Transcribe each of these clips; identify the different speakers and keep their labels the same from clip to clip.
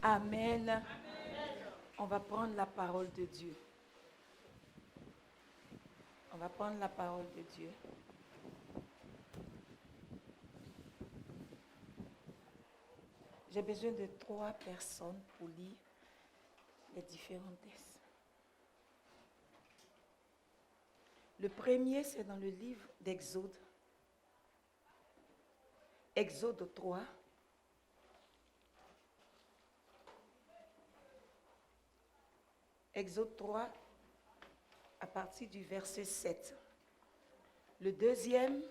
Speaker 1: Amen. On va prendre la parole de Dieu. On va prendre la parole de Dieu. J'ai besoin de 3 personnes pour lire les différents textes. Le premier, c'est dans le livre d'Exode. Exode 3. Exode 3, à partir du verset 7. Le deuxième,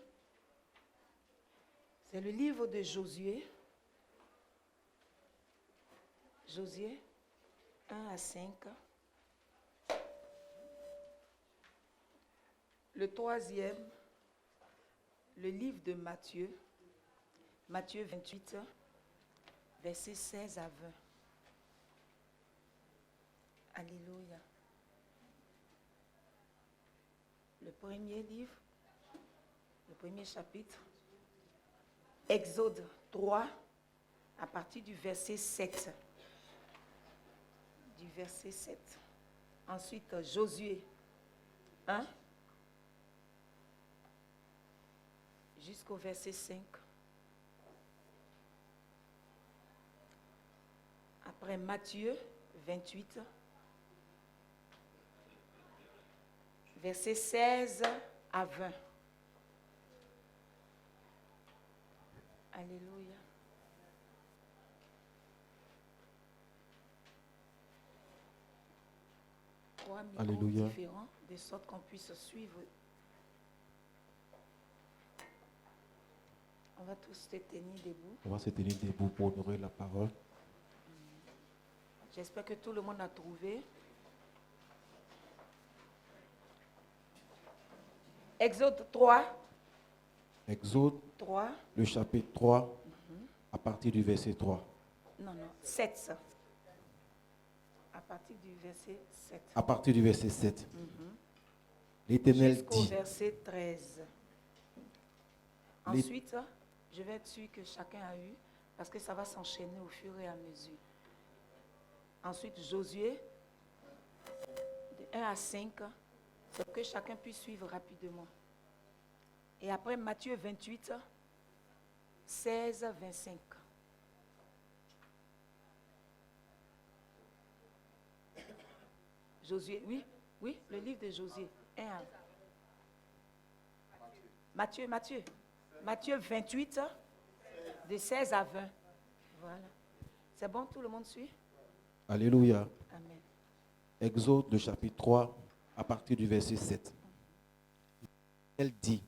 Speaker 1: c'est le livre de Josué. Josué 1 à 5. Le troisième, le livre de Matthieu. Matthieu 28, versets 16 à 20. Alléluia. Le premier livre, le premier chapitre, Exode 3, à partir du verset 7. Du verset 7. Ensuite, Josué 1, jusqu'au verset 5. Après Matthieu 28, versets 16 à 20. Alléluia. Trois micros différents, de sorte qu'on puisse suivre. On va tous se tenir debout.
Speaker 2: On va se tenir debout pour honorer la parole.
Speaker 1: J'espère que tout le monde a trouvé. Exode 3.
Speaker 2: Exode
Speaker 1: 3.
Speaker 2: Le chapitre 3, à partir du verset 3.
Speaker 1: Non, 7. À partir du verset 7.
Speaker 2: À partir du verset 7. L'Éternel
Speaker 1: jusqu'au
Speaker 2: dit.
Speaker 1: verset 13. Ensuite, je vais être sûr que chacun a eu, parce que ça va s'enchaîner au fur et à mesure. Ensuite, Josué, de 1 à 5, pour que chacun puisse suivre rapidement. Et après, Matthieu 28, 16 à 25. Josué, oui, le livre de Josué, 1 à... Matthieu 28, de 16 à 20. Voilà. C'est bon, tout le monde suit?
Speaker 2: Alléluia.
Speaker 1: Amen.
Speaker 2: Exode, le chapitre 3, à partir du verset 7. Elle dit,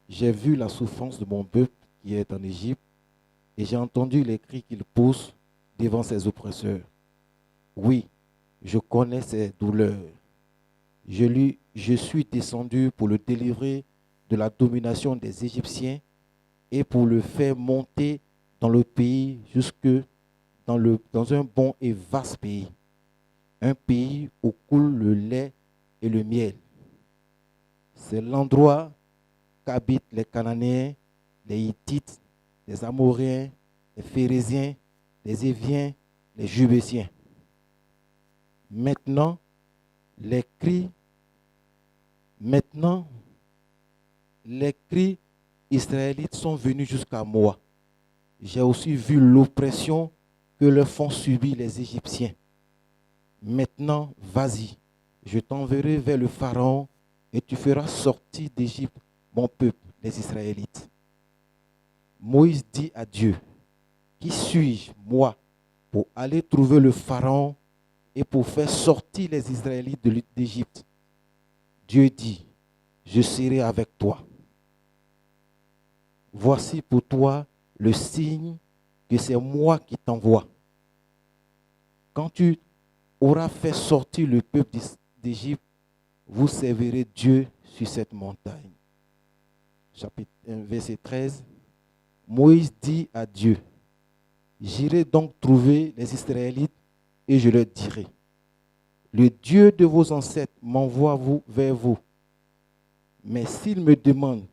Speaker 2: j'ai vu la souffrance de mon peuple qui est en Égypte, et j'ai entendu les cris qu'il pousse devant ses oppresseurs. Oui, je connais ses douleurs. Je suis descendu pour le délivrer de la domination des Égyptiens et pour le faire monter dans le pays jusque dans un bon et vaste pays, un pays où coule le lait et le miel. C'est l'endroit qu'habitent les Cananéens, les Hittites, les Amoréens, les Phérésiens, les Éviens, les Jubésiens. Maintenant, les cris israélites sont venus jusqu'à moi. J'ai aussi vu l'oppression que leur font subir les Égyptiens. Maintenant, vas-y, je t'enverrai vers le Pharaon et tu feras sortir d'Égypte mon peuple, les Israélites. Moïse dit à Dieu, qui suis-je, moi, pour aller trouver le Pharaon et pour faire sortir les Israélites d'Égypte? Dieu dit, je serai avec toi. Voici pour toi le signe que c'est moi qui t'envoie. Quand tu auras fait sortir le peuple d'Égypte, vous servirez Dieu sur cette montagne. Chapitre 1, verset 13. Moïse dit à Dieu, j'irai donc trouver les Israélites et je leur dirai, le Dieu de vos ancêtres m'envoie vers vous. Mais s'ils me demandent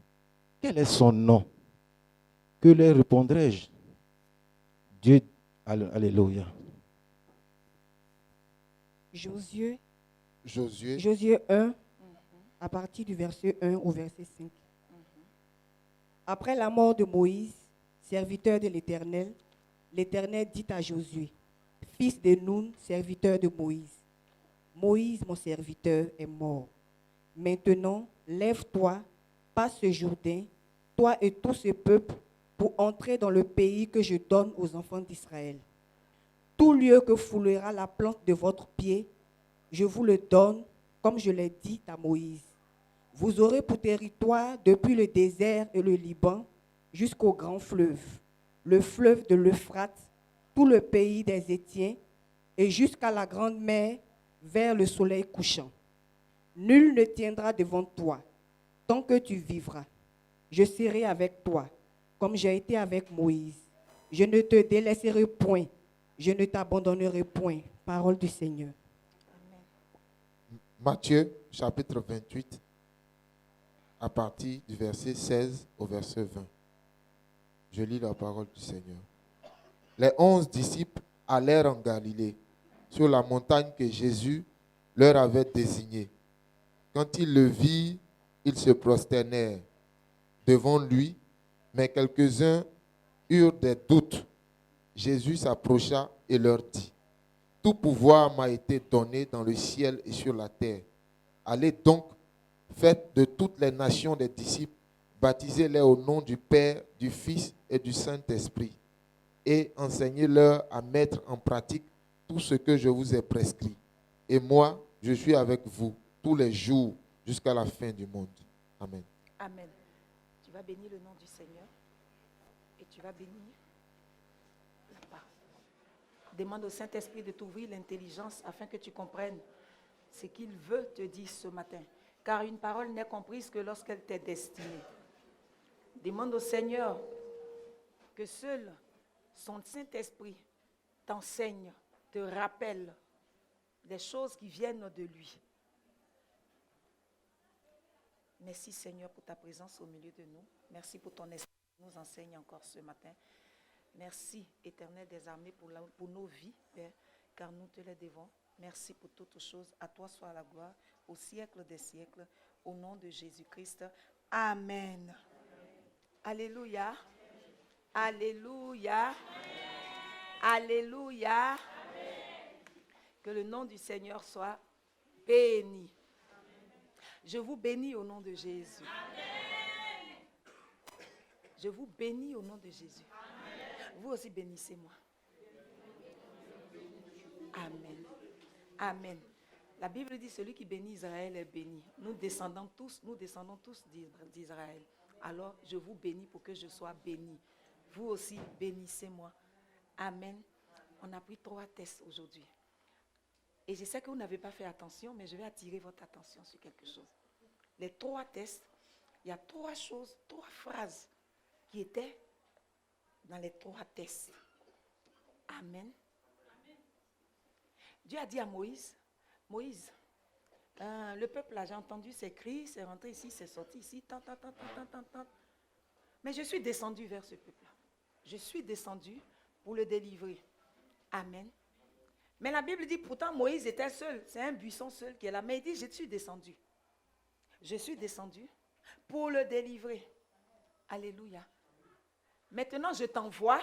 Speaker 2: quel est son nom, que leur répondrai-je? Dieu Alléluia.
Speaker 3: Josué
Speaker 4: Josué
Speaker 3: 1, à partir du verset 1 au verset 5. Après la mort de Moïse, serviteur de l'Éternel, l'Éternel dit à Josué, fils de Nun, serviteur de Moïse, Moïse, mon serviteur, est mort. Maintenant, lève-toi, passe ce Jourdain, toi et tout ce peuple, pour entrer dans le pays que je donne aux enfants d'Israël. Tout lieu que foulera la plante de votre pied, je vous le donne, comme je l'ai dit à Moïse. Vous aurez pour territoire depuis le désert et le Liban jusqu'au grand fleuve, le fleuve de l'Euphrate, tout le pays des Hétiens et jusqu'à la grande mer vers le soleil couchant. Nul ne tiendra devant toi tant que tu vivras. Je serai avec toi, comme j'ai été avec Moïse. Je ne te délaisserai point, je ne t'abandonnerai point. Parole du Seigneur.
Speaker 4: Matthieu chapitre 28, à partir du verset 16 au verset 20. Je lis la parole du Seigneur. Les 11 disciples allèrent en Galilée, sur la montagne que Jésus leur avait désignée. Quand ils le virent, ils se prosternèrent devant lui, mais quelques-uns eurent des doutes. Jésus s'approcha et leur dit, « Tout pouvoir m'a été donné dans le ciel et sur la terre. Allez donc, faites de toutes les nations des disciples, baptisez-les au nom du Père, du Fils et du Saint-Esprit, et enseignez-leur à mettre en pratique tout ce que je vous ai prescrit. Et moi, je suis avec vous tous les jours jusqu'à la fin du monde. » Amen.
Speaker 1: Amen. Tu vas bénir le nom du Seigneur et tu vas bénir la parole. Demande au Saint-Esprit de t'ouvrir l'intelligence afin que tu comprennes ce qu'il veut te dire ce matin. Car une parole n'est comprise que lorsqu'elle t'est destinée. Demande au Seigneur que seul son Saint-Esprit t'enseigne, te rappelle des choses qui viennent de lui. Merci Seigneur pour ta présence au milieu de nous. Merci pour ton esprit qui nous enseigne encore ce matin. Merci Éternel des armées pour nos vies, Père, car nous te les devons. Merci pour toutes choses. À toi soit la gloire au siècle des siècles. Au nom de Jésus-Christ. Amen. Alléluia. Alléluia. Alléluia. Que le nom du Seigneur soit béni. Je vous bénis au nom de Jésus. Je vous bénis au nom de Jésus. Vous aussi bénissez-moi. Amen. Amen. La Bible dit celui qui bénit Israël est béni. Nous descendons tous d'Israël. Alors je vous bénis pour que je sois béni. Vous aussi bénissez-moi. Amen. On a pris 3 tests aujourd'hui. Et je sais que vous n'avez pas fait attention, mais je vais attirer votre attention sur quelque chose. Les 3 tests, il y a 3 choses, 3 phrases qui étaient dans les 3 tests. Amen. Dieu a dit à Moïse, Moïse, le peuple là, j'ai entendu ses cris, c'est rentré ici, c'est sorti ici, tant. Mais je suis descendu vers ce peuple là. Je suis descendu pour le délivrer. Amen. Mais la Bible dit pourtant Moïse était seul. C'est un buisson seul qui est là. Mais il dit je suis descendu. Je suis descendu pour le délivrer. Alléluia. Maintenant je t'envoie.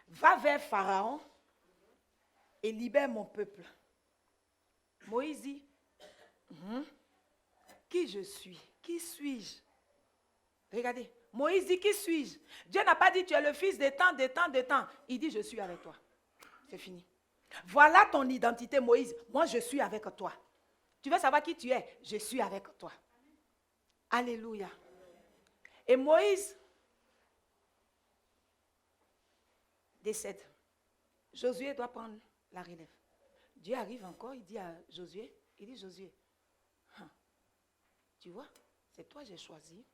Speaker 1: Va vers Pharaon et libère mon peuple. Moïse dit qui je suis? Qui suis-je? Regardez. Moïse dit qui suis-je? Dieu n'a pas dit tu es le fils de temps. Il dit je suis avec toi. C'est fini. Voilà ton identité, Moïse. Moi, je suis avec toi. Tu veux savoir qui tu es? Je suis avec toi. Alléluia. Et Moïse décède. Josué doit prendre la relève. Dieu arrive encore, il dit à Josué, Josué, tu vois, c'est toi que j'ai choisi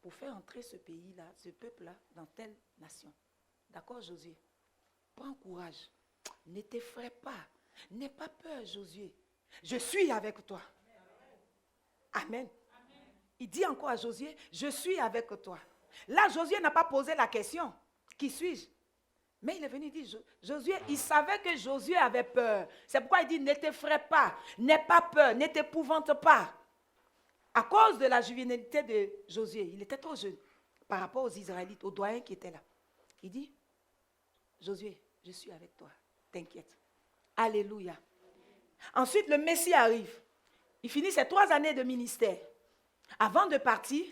Speaker 1: pour faire entrer ce pays-là, ce peuple-là, dans telle nation. D'accord, Josué? Prends courage. Ne t'effraie pas. N'aie pas peur, Josué. Je suis avec toi. Amen. Il dit encore à Josué, je suis avec toi. Là, Josué n'a pas posé la question. Qui suis-je? Mais il est venu dire, Josué, il savait que Josué avait peur. C'est pourquoi il dit, ne t'effraie pas, n'aie pas peur, ne t'épouvante pas. À cause de la juvénilité de Josué, il était trop jeune par rapport aux Israélites, aux doyens qui étaient là. Il dit, Josué, je suis avec toi, t'inquiète. Alléluia. Ensuite, le Messie arrive. Il finit ses 3 années de ministère. Avant de partir,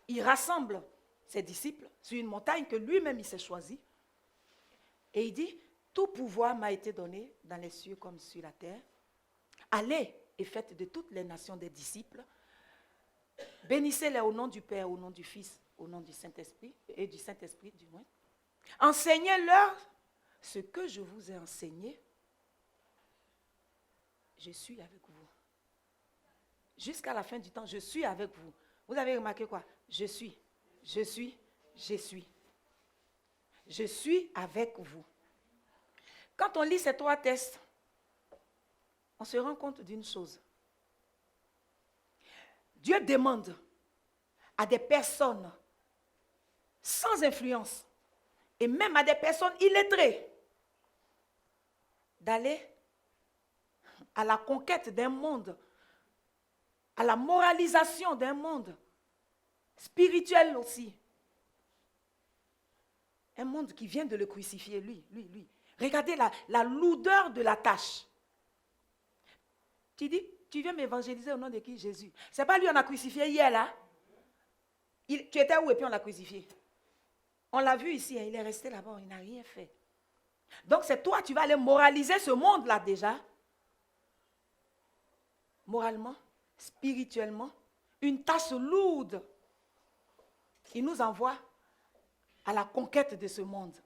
Speaker 1: il rassemble ses disciples sur une montagne que lui-même il s'est choisi. Et il dit, tout pouvoir m'a été donné dans les cieux comme sur la terre. Allez et faites de toutes les nations des disciples. Bénissez-les au nom du Père, au nom du Fils, au nom du Saint-Esprit, et du Saint-Esprit du moins. Enseignez-leur ce que je vous ai enseigné. Je suis avec vous. Jusqu'à la fin du temps, je suis avec vous. Vous avez remarqué quoi? Je suis. Je suis avec vous. Quand on lit ces 3 textes, on se rend compte d'une chose. Dieu demande à des personnes sans influence et même à des personnes illettrées d'aller à la conquête d'un monde, à la moralisation d'un monde spirituel aussi. Un monde qui vient de le crucifier, lui. Regardez la lourdeur de la tâche. Tu dis, tu viens m'évangéliser au nom de qui? Jésus. C'est pas lui on a crucifié hier là. Tu étais où et puis on l'a crucifié. On l'a vu ici, il est resté là-bas, il n'a rien fait. Donc c'est toi, tu vas aller moraliser ce monde-là déjà. Moralement, spirituellement, une tâche lourde. Il nous envoie à la conquête de ce monde,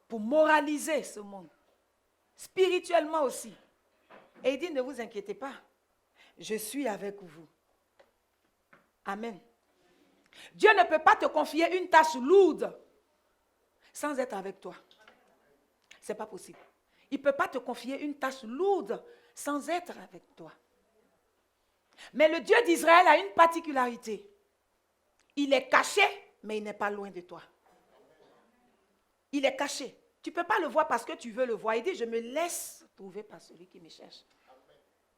Speaker 1: pour moraliser ce monde, spirituellement aussi. Et il dit, ne vous inquiétez pas, je suis avec vous. Amen. Dieu ne peut pas te confier une tâche lourde sans être avec toi. Ce n'est pas possible. Il ne peut pas te confier une tâche lourde sans être avec toi. Mais le Dieu d'Israël a une particularité. Il est caché, mais il n'est pas loin de toi. Il est caché. Tu ne peux pas le voir parce que tu veux le voir. Il dit, je me laisse trouver par celui qui me cherche.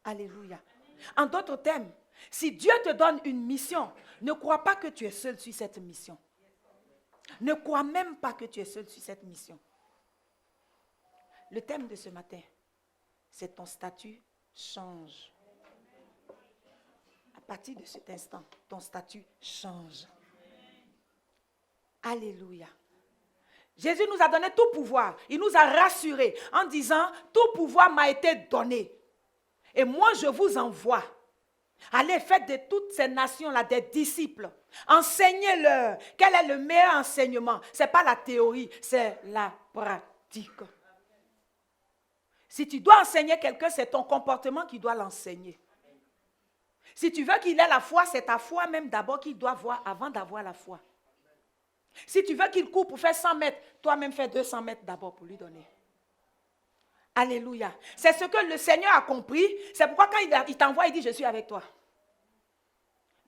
Speaker 1: Alléluia. En d'autres termes, si Dieu te donne une mission, ne crois pas que tu es seul sur cette mission. Ne crois même pas que tu es seul sur cette mission. Le thème de ce matin, c'est ton statut change. À partir de cet instant, ton statut change. Alléluia. Jésus nous a donné tout pouvoir. Il nous a rassurés en disant, tout pouvoir m'a été donné. Et moi, je vous envoie. Allez, faites de toutes ces nations-là des disciples. Enseignez-leur. Quel est le meilleur enseignement? Ce n'est pas la théorie, c'est la pratique. Si tu dois enseigner quelqu'un, c'est ton comportement qui doit l'enseigner. Si tu veux qu'il ait la foi, c'est ta foi même d'abord qu'il doit voir avant d'avoir la foi. Si tu veux qu'il court pour faire 100 mètres, toi-même fais 200 mètres d'abord pour lui donner. Alléluia. C'est ce que le Seigneur a compris. C'est pourquoi quand il t'envoie, il dit, je suis avec toi.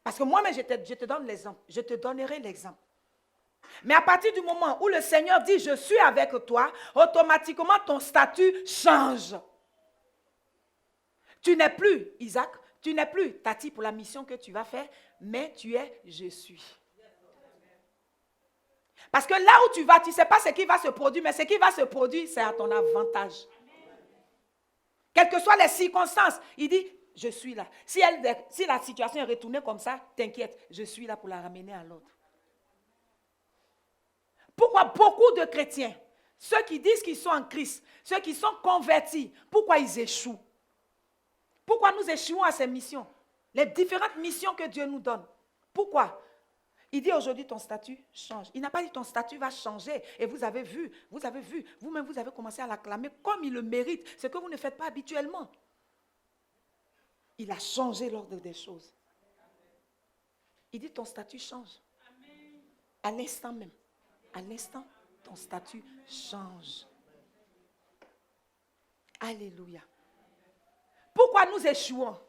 Speaker 1: Parce que moi-même, je te donne l'exemple. Je te donnerai l'exemple. Mais à partir du moment où le Seigneur dit, je suis avec toi, automatiquement, ton statut change. Tu n'es plus, Isaac, tu n'es plus Tati pour la mission que tu vas faire, mais tu es, je suis. Parce que là où tu vas, tu ne sais pas ce qui va se produire, mais ce qui va se produire, c'est à ton avantage. Quelles que soient les circonstances, il dit, je suis là. Si la situation est retournée comme ça, t'inquiète, je suis là pour la ramener à l'autre. Pourquoi beaucoup de chrétiens, ceux qui disent qu'ils sont en Christ, ceux qui sont convertis, pourquoi ils échouent? Pourquoi nous échouons à ces missions? Les différentes missions que Dieu nous donne. Pourquoi? Il dit aujourd'hui ton statut change. Il n'a pas dit ton statut va changer. Et vous avez vu, vous-même vous avez commencé à l'acclamer comme il le mérite, ce que vous ne faites pas habituellement. Il a changé l'ordre des choses. Il dit ton statut change. À l'instant même. À l'instant, ton statut change. Alléluia. Pourquoi nous échouons?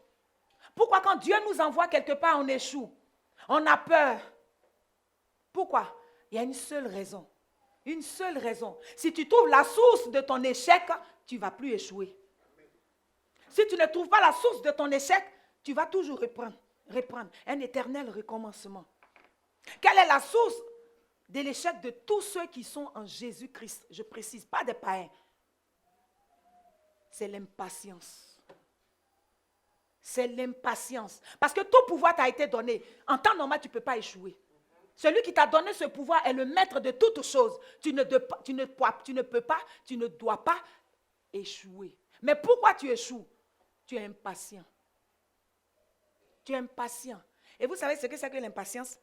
Speaker 1: Pourquoi quand Dieu nous envoie quelque part, on échoue? On a peur. Pourquoi? Il y a une seule raison. Une seule raison. Si tu trouves la source de ton échec, tu ne vas plus échouer. Si tu ne trouves pas la source de ton échec, tu vas toujours reprendre. Un éternel recommencement. Quelle est la source de l'échec de tous ceux qui sont en Jésus-Christ? Je précise, pas des païens. C'est l'impatience. C'est l'impatience. Parce que tout pouvoir t'a été donné. En temps normal, tu ne peux pas échouer. Celui qui t'a donné ce pouvoir est le maître de toutes choses. Tu ne dois pas échouer. Mais pourquoi tu échoues? Tu es impatient. Tu es impatient. Et vous savez ce que c'est que l'impatience?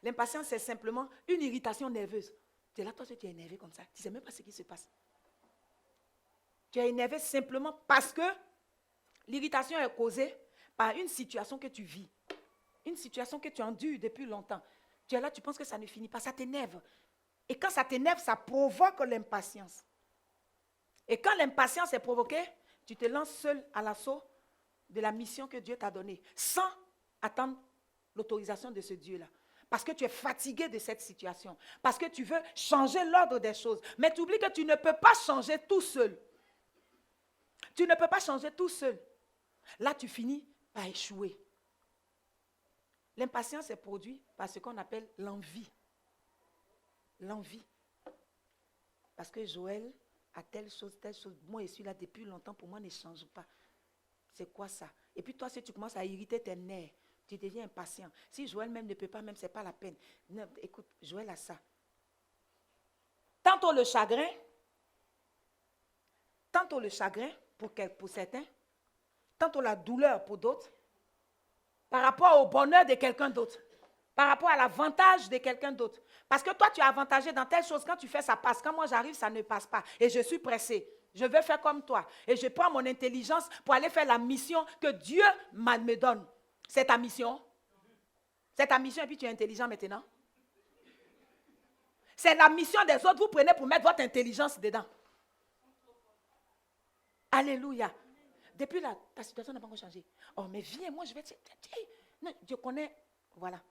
Speaker 1: L'impatience, c'est simplement une irritation nerveuse. Tu es là, toi, tu es énervé comme ça. Tu ne sais même pas ce qui se passe. Tu es énervé simplement parce que l'irritation est causée par une situation que tu vis. Une situation que tu endures depuis longtemps. Tu es là, tu penses que ça ne finit pas. Ça t'énerve. Et quand ça t'énerve, ça provoque l'impatience. Et quand l'impatience est provoquée, tu te lances seul à l'assaut de la mission que Dieu t'a donnée, sans attendre l'autorisation de ce Dieu-là. Parce que tu es fatigué de cette situation. Parce que tu veux changer l'ordre des choses. Mais tu oublies que tu ne peux pas changer tout seul. Tu ne peux pas changer tout seul. Là, tu finis par échouer. L'impatience est produite par ce qu'on appelle l'envie. L'envie. Parce que Joël a telle chose. Moi, je suis là depuis longtemps, pour moi, ne change pas. C'est quoi ça? Et puis toi, si tu commences à irriter tes nerfs, tu deviens impatient. Si Joël même ne peut pas, même, ce n'est pas la peine. Non, écoute, Joël a ça. Tantôt le chagrin pour certains, tantôt la douleur pour d'autres, par rapport au bonheur de quelqu'un d'autre, par rapport à l'avantage de quelqu'un d'autre. Parce que toi, tu es avantagé dans telle chose, quand tu fais, ça passe. Quand moi j'arrive, ça ne passe pas. Et je suis pressé. Je veux faire comme toi. Et je prends mon intelligence pour aller faire la mission que Dieu me donne. C'est ta mission. C'est ta mission et puis tu es intelligent maintenant. C'est la mission des autres. Vous prenez pour mettre votre intelligence dedans. Alléluia. Depuis là, ta situation n'a pas encore changé. Oh, mais viens, moi je vais te dire. Non, je connais. Voilà.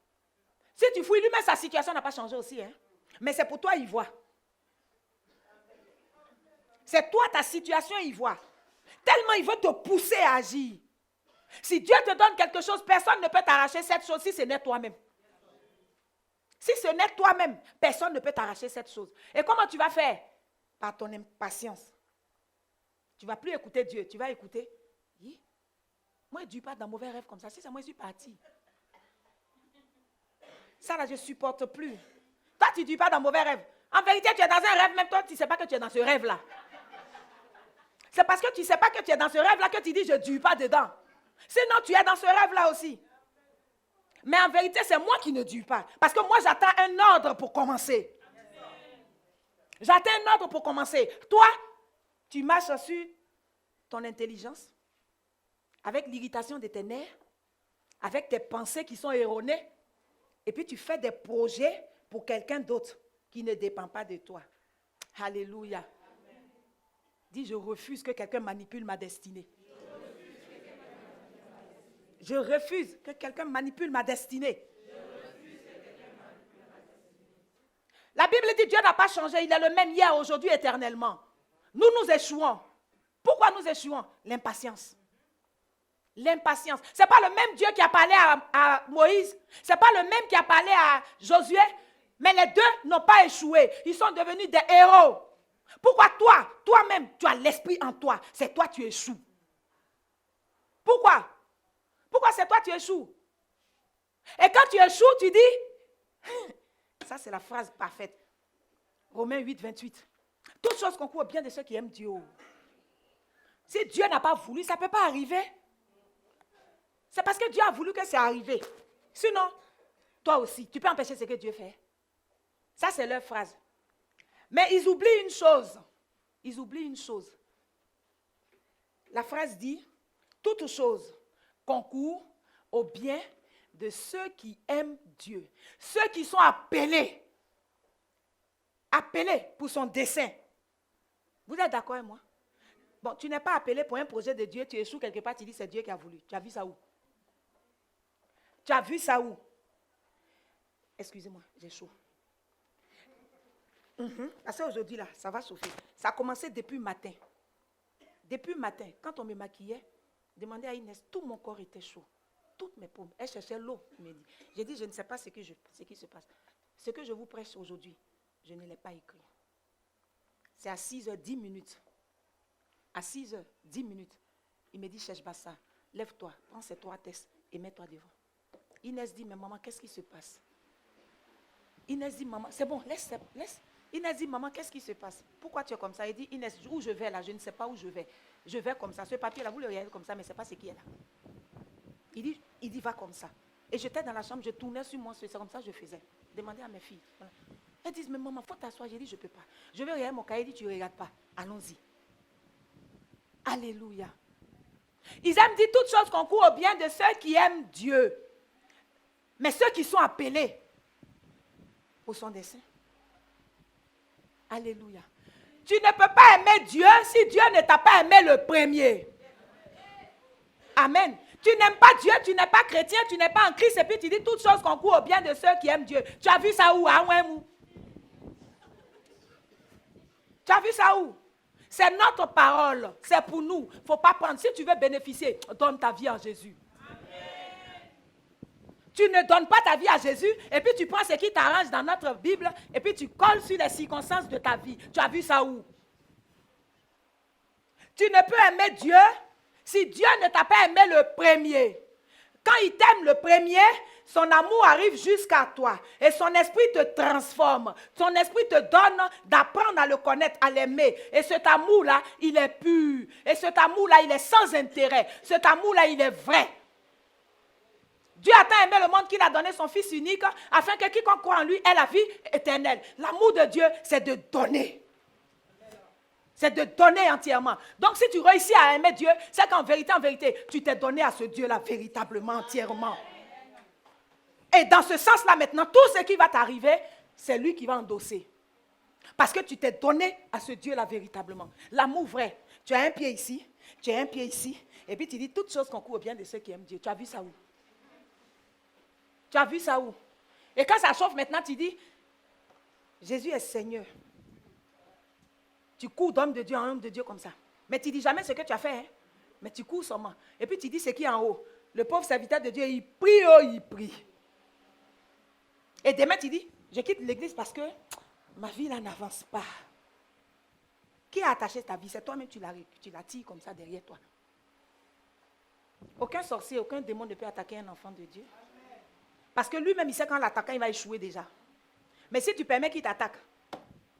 Speaker 1: Si tu fouilles lui-même, sa situation n'a pas changé aussi. Hein? Mais c'est pour toi, il voit. C'est toi, ta situation, il voit. Tellement il veut te pousser à agir. Si Dieu te donne quelque chose, personne ne peut t'arracher cette chose si ce n'est toi-même. Si ce n'est toi-même, personne ne peut t'arracher cette chose. Et comment tu vas faire? Par ton impatience. Tu ne vas plus écouter Dieu, tu vas écouter. Moi, je ne dis pas dans mauvais rêve comme ça. Si c'est moi, je suis parti. Ça, là, je ne supporte plus. Toi, tu ne dis pas dans mauvais rêve. En vérité, tu es dans un rêve, même toi, tu ne sais pas que tu es dans ce rêve-là. C'est parce que tu ne sais pas que tu es dans ce rêve-là que tu dis, je ne dis pas dedans. Sinon, tu es dans ce rêve-là aussi. Mais en vérité, c'est moi qui ne dis pas. Parce que moi, j'attends un ordre pour commencer. J'attends un ordre pour commencer. Toi, tu marches sur ton intelligence, avec l'irritation de tes nerfs, avec tes pensées qui sont erronées, et puis tu fais des projets pour quelqu'un d'autre qui ne dépend pas de toi. Alléluia. Dis, je refuse que quelqu'un manipule ma destinée. Je refuse que quelqu'un manipule ma destinée. La Bible dit Dieu n'a pas changé, il est le même hier, aujourd'hui, éternellement. Nous échouons. Pourquoi nous échouons? L'impatience. L'impatience. Ce n'est pas le même Dieu qui a parlé à Moïse. Ce n'est pas le même qui a parlé à Josué. Mais les deux n'ont pas échoué. Ils sont devenus des héros. Pourquoi toi-même, tu as l'esprit en toi. C'est toi tu échoues. Pourquoi? Pourquoi c'est toi tu échoues? Et quand tu échoues, tu dis, ça c'est la phrase parfaite. Romains 8, 28. Toute chose concourt au bien de ceux qui aiment Dieu. Si Dieu n'a pas voulu, ça ne peut pas arriver. C'est parce que Dieu a voulu que c'est arrivé. Sinon, toi aussi, tu peux empêcher ce que Dieu fait. Ça, c'est leur phrase. Mais ils oublient une chose. Ils oublient une chose. La phrase dit, toute chose concourt au bien de ceux qui aiment Dieu. Ceux qui sont appelés pour son dessein. Vous êtes d'accord avec moi? Bon, tu n'es pas appelé pour un projet de Dieu, tu échoues quelque part, tu dis c'est Dieu qui a voulu. Tu as vu ça où? Tu as vu ça où? Excusez-moi, j'ai chaud. Parce qu'aujourd'hui, là, ça va chauffer. Ça a commencé depuis le matin. Depuis le matin, quand on me maquillait, demandais à Inès, tout mon corps était chaud. Toutes mes paumes. Elle cherchait l'eau. J'ai dit, je ne sais pas ce qui se passe. Ce que je vous prêche aujourd'hui, je ne l'ai pas écrit. C'est à 6h10. À 6h10, il me dit, cherche pas ça. Lève-toi, prends ces 3 tests et mets-toi devant. Inès dit, mais maman, qu'est-ce qui se passe? Inès dit, maman, c'est bon, laisse. Inès dit, maman, qu'est-ce qui se passe? Pourquoi tu es comme ça? Il dit, Inès, où je vais là? Je ne sais pas où je vais. Je vais comme ça. Ce papier-là, vous le regardez comme ça, mais ce n'est pas ce qui est là. Il dit, va comme ça. Et j'étais dans la chambre, je tournais sur moi, c'est comme ça que je faisais. Demandez à mes filles. Voilà. Elles disent, mais maman, faut t'asseoir. J'ai dit, je ne peux pas. Je vais regarder mon cahier. Il dit, tu ne regardes pas. Allons-y. Alléluia. Ils aiment dire toutes choses concourent au bien de ceux qui aiment Dieu. Mais ceux qui sont appelés pour son dessein. Alléluia. Tu ne peux pas aimer Dieu si Dieu ne t'a pas aimé le premier. Amen. Tu n'aimes pas Dieu, tu n'es pas chrétien, tu n'es pas en Christ et puis tu dis toutes choses concourent au bien de ceux qui aiment Dieu. Tu as vu ça où? Tu as vu ça où? C'est notre parole, c'est pour nous. Il ne faut pas prendre. Si tu veux bénéficier, donne ta vie à Jésus. Tu ne donnes pas ta vie à Jésus et puis tu prends ce qui t'arrange dans notre Bible et puis tu colles sur les circonstances de ta vie. Tu as vu ça où? Tu ne peux aimer Dieu si Dieu ne t'a pas aimé le premier. Quand il t'aime le premier, son amour arrive jusqu'à toi et son esprit te transforme. Son esprit te donne d'apprendre à le connaître, à l'aimer. Et cet amour-là, il est pur. Et cet amour-là, il est sans intérêt. Cet amour-là, il est vrai. Dieu a tant aimé le monde qu'il a donné son Fils unique afin que quiconque croit en lui ait la vie éternelle. L'amour de Dieu, c'est de donner. C'est de donner entièrement. Donc, si tu réussis à aimer Dieu, c'est qu'en vérité, tu t'es donné à ce Dieu-là véritablement, entièrement. Et dans ce sens-là, maintenant, tout ce qui va t'arriver, c'est lui qui va endosser. Parce que tu t'es donné à ce Dieu-là véritablement. L'amour vrai. Tu as un pied ici, tu as un pied ici, et puis tu dis toutes choses concourent au bien de ceux qui aiment Dieu. Tu as vu ça où? Tu as vu ça où? Et quand ça chauffe maintenant, tu dis, Jésus est Seigneur. Tu cours d'homme de Dieu en homme de Dieu comme ça. Mais tu ne dis jamais ce que tu as fait. Hein? Mais tu cours seulement. Et puis tu dis ce qui est en haut. Le pauvre serviteur de Dieu, il prie, oh, il prie. Et demain, tu dis, je quitte l'église parce que ma vie là n'avance pas. Qui a attaché ta vie? C'est toi-même, tu la tires comme ça derrière toi. Aucun sorcier, aucun démon ne peut attaquer un enfant de Dieu. Parce que lui-même, il sait quand l'attaquant, il va échouer déjà. Mais si tu permets qu'il t'attaque,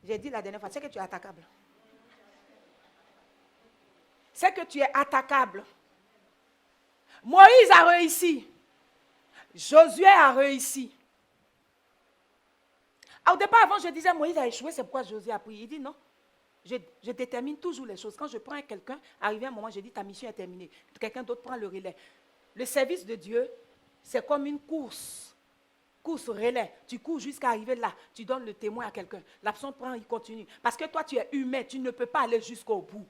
Speaker 1: j'ai dit la dernière fois, c'est que tu es attaquable. C'est que tu es attaquable. Moïse a réussi. Josué a réussi. Au départ, avant, je disais, Moïse a échoué, c'est pourquoi Josué a pris. Il dit non. Je détermine toujours les choses. Quand je prends quelqu'un, arrivé à un moment, je dis, ta mission est terminée. Quelqu'un d'autre prend le relais. Le service de Dieu, c'est comme une course. Course relais. Tu cours jusqu'à arriver là. Tu donnes le témoin à quelqu'un. L'absent prend, il continue. Parce que toi, tu es humain. Tu ne peux pas aller jusqu'au bout.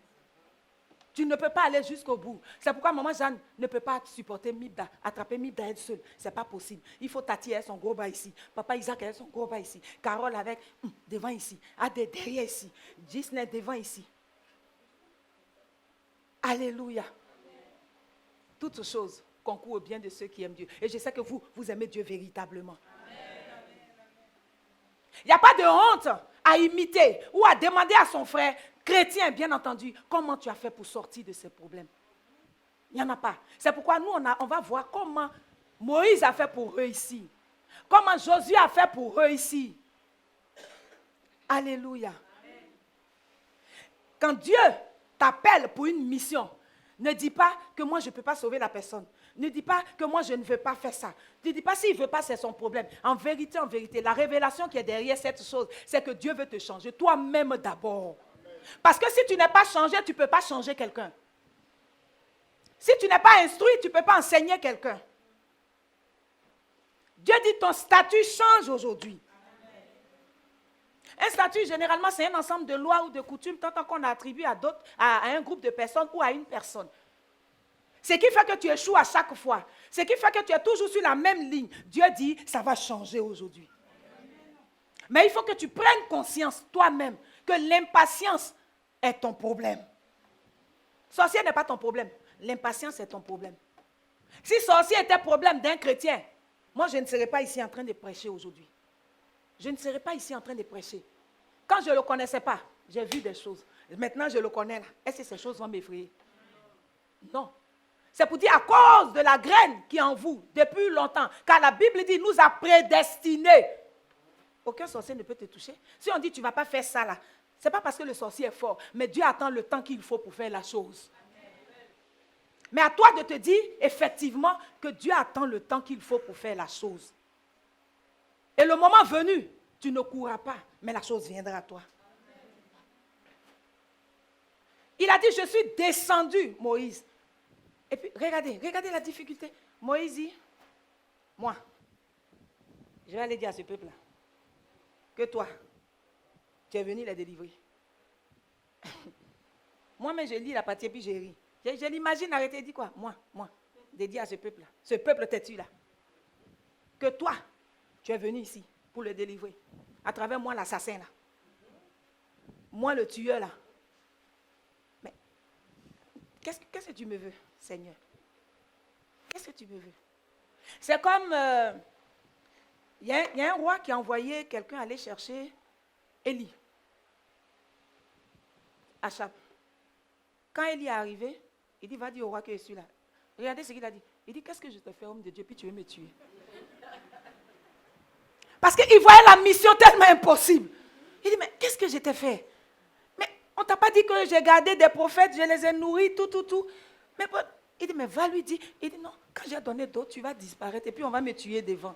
Speaker 1: Tu ne peux pas aller jusqu'au bout. C'est pourquoi maman Jeanne ne peut pas supporter Mibda, attraper Mibda elle seule. Ce n'est pas possible. Il faut Tati avec son gros bas ici. Papa Isaac avec son gros bas ici. Carole avec devant ici. Adé derrière ici. Disney devant ici. Alléluia. Toutes choses concourent au bien de ceux qui aiment Dieu. Et je sais que vous aimez Dieu véritablement. Il n'y a pas de honte à imiter ou à demander à son frère, chrétien bien entendu, comment tu as fait pour sortir de ces problèmes. Il n'y en a pas. C'est pourquoi nous, on va voir comment Moïse a fait pour réussir. Comment Josué a fait pour réussir. Alléluia. Quand Dieu t'appelle pour une mission, ne dis pas que moi je ne peux pas sauver la personne. Ne dis pas que moi je ne veux pas faire ça. Ne dis pas s'il ne veut pas, c'est son problème. En vérité, la révélation qui est derrière cette chose, c'est que Dieu veut te changer. Toi-même d'abord. Parce que si tu n'es pas changé, tu ne peux pas changer quelqu'un. Si tu n'es pas instruit, tu ne peux pas enseigner quelqu'un. Dieu dit ton statut change aujourd'hui. Un statut, généralement, c'est un ensemble de lois ou de coutumes, tant qu'on attribue à un groupe de personnes ou à une personne. Ce qui fait que tu échoues à chaque fois. Ce qui fait que tu es toujours sur la même ligne. Dieu dit, ça va changer aujourd'hui. Mais il faut que tu prennes conscience toi-même que l'impatience est ton problème. Sorcier n'est pas ton problème. L'impatience est ton problème. Si sorcier était problème d'un chrétien, moi je ne serais pas ici en train de prêcher aujourd'hui. Je ne serais pas ici en train de prêcher. Quand je ne le connaissais pas, j'ai vu des choses. Maintenant je le connais là. Est-ce que ces choses vont m'effrayer? Non. C'est pour dire à cause de la graine qui est en vous depuis longtemps. Car la Bible dit, nous a prédestinés. Aucun sorcier ne peut te toucher. Si on dit, tu ne vas pas faire ça là, ce n'est pas parce que le sorcier est fort, mais Dieu attend le temps qu'il faut pour faire la chose. Mais à toi de te dire, effectivement, que Dieu attend le temps qu'il faut pour faire la chose. Et le moment venu, tu ne courras pas, mais la chose viendra à toi. Il a dit, je suis descendu, Moïse. Et puis, regardez la difficulté. Moïse dit, moi, je vais aller dire à ce peuple-là, que toi, tu es venu les délivrer. Moi-même, je lis la partie et puis je ris. Je l'imagine arrêter et dire quoi? Moi, de dire à ce peuple-là, ce peuple têtu-là, que toi, tu es venu ici pour le délivrer. À travers moi, l'assassin-là. Moi, le tueur-là. Mais, qu'est-ce que tu me veux, Seigneur? Qu'est-ce que tu me veux? C'est comme, il y a un roi qui a envoyé quelqu'un aller chercher Élie. Achab. Quand Élie est arrivé, il dit, va dire au roi que je suis là. Regardez ce qu'il a dit. Il dit, qu'est-ce que je te fais, homme de Dieu, puis tu veux me tuer? Parce qu'il voyait la mission tellement impossible. Il dit, mais qu'est-ce que je t'ai fait? Mais on ne t'a pas dit que j'ai gardé des prophètes, je les ai nourris, tout. Mais il dit, mais va lui dire. Il dit, non, quand j'ai donné d'autres, tu vas disparaître et puis on va me tuer devant.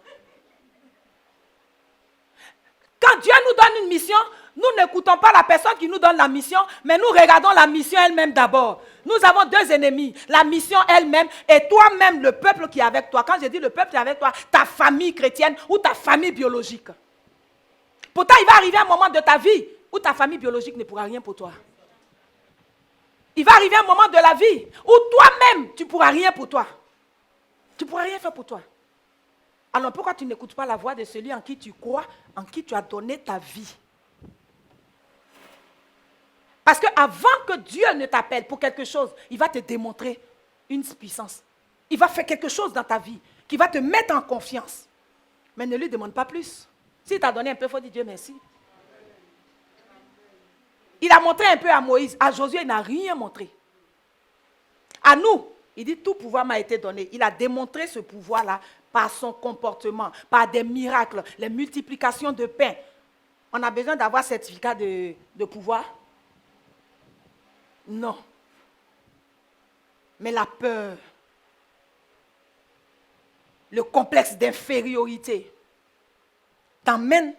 Speaker 1: Quand Dieu nous donne une mission, nous n'écoutons pas la personne qui nous donne la mission, mais nous regardons la mission elle-même d'abord. Nous avons deux ennemis, la mission elle-même et toi-même, le peuple qui est avec toi. Quand je dis le peuple qui est avec toi, ta famille chrétienne ou ta famille biologique. Pourtant, il va arriver un moment de ta vie où ta famille biologique ne pourra rien pour toi. Il va arriver un moment de la vie où toi-même, tu ne pourras rien pour toi. Tu ne pourras rien faire pour toi. Alors pourquoi tu n'écoutes pas la voix de celui en qui tu crois, en qui tu as donné ta vie? Parce qu'avant que Dieu ne t'appelle pour quelque chose, il va te démontrer une puissance. Il va faire quelque chose dans ta vie qui va te mettre en confiance. Mais ne lui demande pas plus. S'il t'a donné un peu, il faut dire Dieu merci. Il a montré un peu à Moïse. À Josué, il n'a rien montré. À nous, il dit tout pouvoir m'a été donné. Il a démontré ce pouvoir-là par son comportement, par des miracles, les multiplications de pain. On a besoin d'avoir certificat de pouvoir? Non. Mais la peur, le complexe d'infériorité t'emmène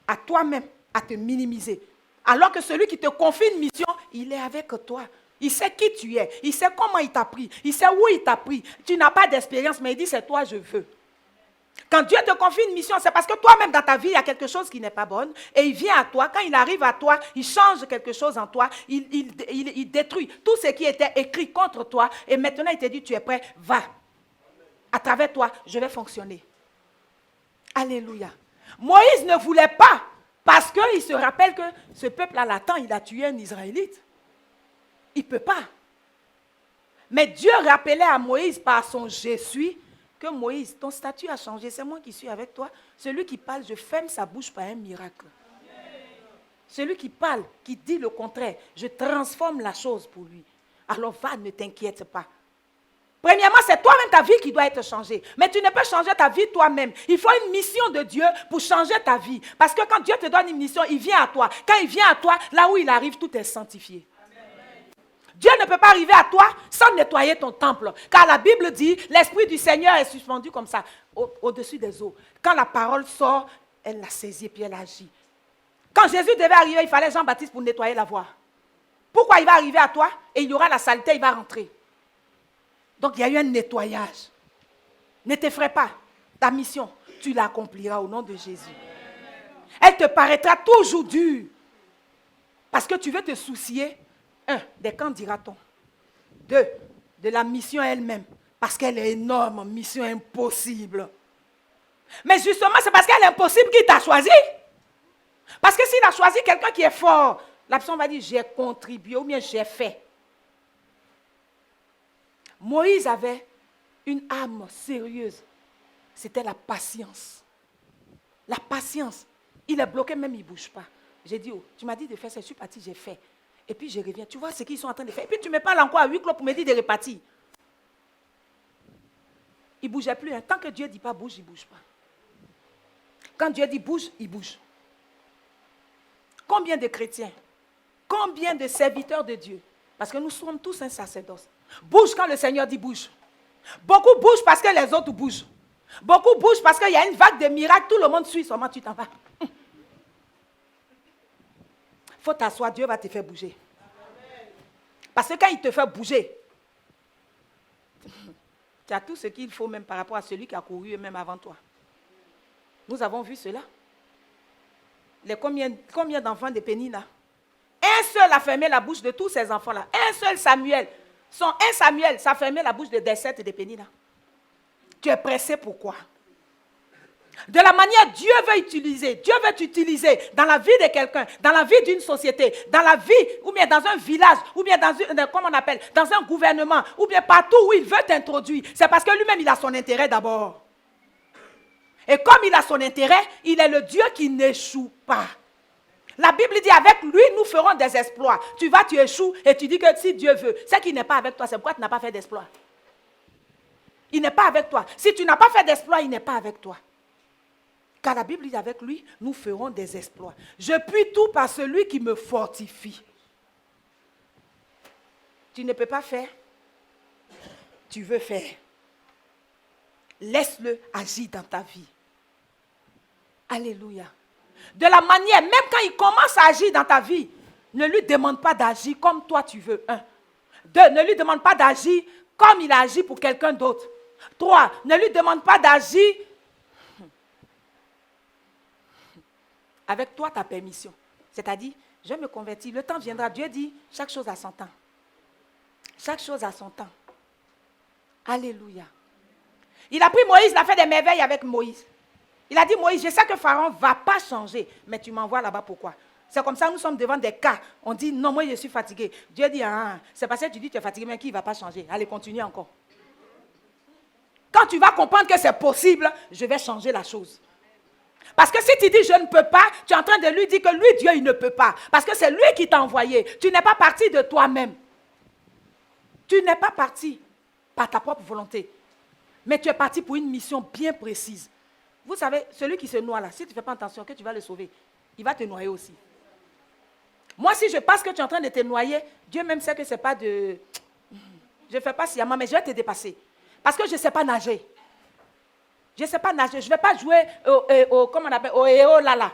Speaker 1: à toi-même à te minimiser. Alors que celui qui te confie une mission, il est avec toi. Il sait qui tu es. Il sait comment il t'a pris. Il sait où il t'a pris. Tu n'as pas d'expérience, mais il dit c'est toi, je veux. Quand Dieu te confie une mission, c'est parce que toi-même dans ta vie, il y a quelque chose qui n'est pas bon. Et il vient à toi. Quand il arrive à toi, il change quelque chose en toi. Il détruit tout ce qui était écrit contre toi. Et maintenant, il te dit, tu es prêt, va. À travers toi, je vais fonctionner. Alléluia. Moïse ne voulait pas. Parce qu'il se rappelle que ce peuple-là l'attend. Il a tué un Israélite. Il ne peut pas. Mais Dieu rappelait à Moïse par son je suis que Moïse, ton statut a changé. C'est moi qui suis avec toi. Celui qui parle, je ferme sa bouche par un miracle. Celui qui parle, qui dit le contraire, je transforme la chose pour lui. Alors va, ne t'inquiète pas. Premièrement, c'est toi-même ta vie qui doit être changée. Mais tu ne peux changer ta vie toi-même. Il faut une mission de Dieu pour changer ta vie. Parce que quand Dieu te donne une mission, il vient à toi. Quand il vient à toi, là où il arrive, tout est sanctifié. Dieu ne peut pas arriver à toi sans nettoyer ton temple. Car la Bible dit, l'Esprit du Seigneur est suspendu comme ça, au-dessus des eaux. Quand la parole sort, elle la saisit et puis elle agit. Quand Jésus devait arriver, il fallait Jean-Baptiste pour nettoyer la voie. Pourquoi il va arriver à toi et il y aura la saleté, il va rentrer. Donc il y a eu un nettoyage. Ne t'effraie pas. Ta mission, tu l'accompliras au nom de Jésus. Elle te paraîtra toujours dure. Parce que tu veux te soucier. 1, des quand dira-t-on. 2, de la mission elle-même. Parce qu'elle est énorme, mission impossible. Mais justement, c'est parce qu'elle est impossible qu'il t'a choisi. Parce que s'il a choisi quelqu'un qui est fort, la personne va dire, j'ai contribué ou bien j'ai fait. Moïse avait une âme sérieuse. C'était la patience. La patience. Il est bloqué, même il ne bouge pas. J'ai dit, oh, tu m'as dit de faire ça, je suis parti, j'ai fait. Et puis je reviens. Tu vois ce qu'ils sont en train de faire. Et puis tu me parles encore à 8 clos pour me dire de repartir. Il ne bougeait plus. Hein. Tant que Dieu ne dit pas bouge, il ne bouge pas. Quand Dieu dit bouge, il bouge. Combien de chrétiens, combien de serviteurs de Dieu, parce que nous sommes tous un sacerdoce, bouge quand le Seigneur dit bouge. Beaucoup bougent parce que les autres bougent. Beaucoup bougent parce qu'il y a une vague de miracles, tout le monde suit, seulement tu t'en vas. Il faut t'asseoir, Dieu va te faire bouger. Parce que quand il te fait bouger, tu as tout ce qu'il faut même par rapport à celui qui a couru même avant toi. Nous avons vu cela. Combien d'enfants de Pénina? Un seul a fermé la bouche de tous ces enfants-là. Un seul Samuel. Un Samuel, ça a fermé la bouche de Deset et de Pénina. Tu es pressé pourquoi? De la manière Dieu veut t'utiliser dans la vie de quelqu'un, dans la vie d'une société, dans la vie, ou bien dans un village, ou bien dans un gouvernement, ou bien partout où il veut t'introduire. C'est parce que lui-même, il a son intérêt d'abord. Et comme il a son intérêt, il est le Dieu qui n'échoue pas. La Bible dit, avec lui, nous ferons des exploits. Tu échoues et tu dis que si Dieu veut, c'est qu'il n'est pas avec toi. C'est pourquoi tu n'as pas fait d'exploit. Il n'est pas avec toi. Si tu n'as pas fait d'exploit, il n'est pas avec toi. Car la Bible dit, avec lui, nous ferons des exploits. Je puis tout par celui qui me fortifie. Tu ne peux pas faire. Tu veux faire. Laisse-le agir dans ta vie. Alléluia. De la manière, même quand il commence à agir dans ta vie, ne lui demande pas d'agir comme toi tu veux. 1. 2. Ne lui demande pas d'agir comme il a agi pour quelqu'un d'autre. 3. Ne lui demande pas d'agir avec toi ta permission. C'est-à-dire, je vais me convertir. Le temps viendra. Dieu dit, chaque chose a son temps. Chaque chose a son temps. Alléluia. Il a pris Moïse, il a fait des merveilles avec Moïse. Il a dit, Moïse, je sais que Pharaon ne va pas changer, mais tu m'envoies là-bas pourquoi? C'est comme ça, nous sommes devant des cas. On dit, non, moi je suis fatigué. Dieu dit, c'est parce que tu dis que tu es fatigué, mais qui ne va pas changer? Allez, continue encore. Quand tu vas comprendre que c'est possible, je vais changer la chose. Parce que si tu dis, je ne peux pas, tu es en train de lui dire que lui, Dieu, il ne peut pas. Parce que c'est lui qui t'a envoyé. Tu n'es pas parti de toi-même. Tu n'es pas parti par ta propre volonté. Mais tu es parti pour une mission bien précise. Vous savez, celui qui se noie là, si tu ne fais pas attention que tu vas le sauver, il va te noyer aussi. Moi, si je pense que tu es en train de te noyer, Dieu même sait que ce n'est pas de... Je ne fais pas sciemment, mais je vais te dépasser. Parce que je ne sais pas nager. Je ne sais pas nager. Je ne vais pas jouer au héros là.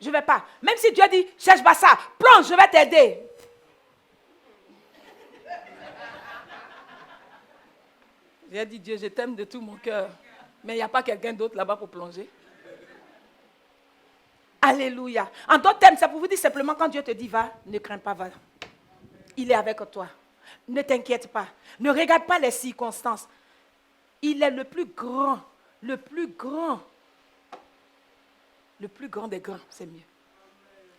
Speaker 1: Je ne vais pas. Même si Dieu dit, cherche pas ça, plonge, je vais t'aider. J'ai dit, Dieu, je t'aime de tout mon cœur. Mais il n'y a pas quelqu'un d'autre là-bas pour plonger. Alléluia. En d'autres termes, c'est pour vous dire simplement quand Dieu te dit va, ne crains pas, va. Il est avec toi. Ne t'inquiète pas. Ne regarde pas les circonstances. Il est le plus grand. Le plus grand des grands, c'est mieux.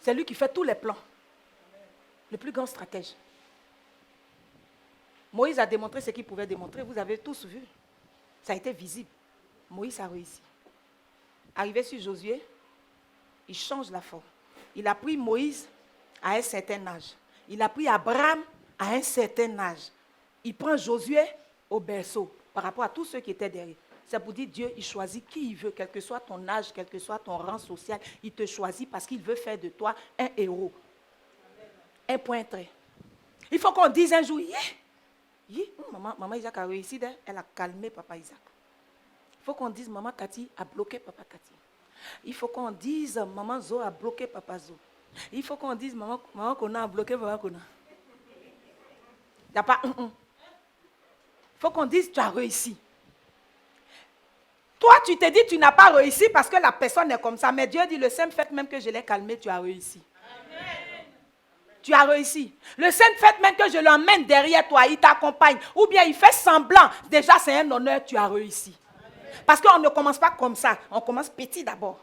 Speaker 1: C'est lui qui fait tous les plans. Le plus grand stratège. Moïse a démontré ce qu'il pouvait démontrer. Vous avez tous vu. Ça a été visible. Moïse a réussi. Arrivé sur Josué, il change la forme. Il a pris Moïse à un certain âge. Il a pris Abraham à un certain âge. Il prend Josué au berceau par rapport à tous ceux qui étaient derrière. C'est pour dire Dieu, il choisit qui il veut, quel que soit ton âge, quel que soit ton rang social. Il te choisit parce qu'il veut faire de toi un héros. Un point trait. Il faut qu'on dise un jour, maman Isaac a réussi, elle a calmé papa Isaac. Il faut qu'on dise maman Cathy a bloqué papa Cathy. Il faut qu'on dise maman Zo a bloqué papa Zo. Il faut qu'on dise maman Kona a bloqué papa Kona. Il n'y a pas Il faut qu'on dise tu as réussi. Toi, tu te dis tu n'as pas réussi parce que la personne est comme ça. Mais Dieu dit le simple fait même que je l'ai calmé, tu as réussi. Amen. Tu as réussi. Le simple fait même que je l'emmène derrière toi, il t'accompagne. Ou bien il fait semblant. Déjà, c'est un honneur, tu as réussi. Parce qu'on ne commence pas comme ça. On commence petit d'abord.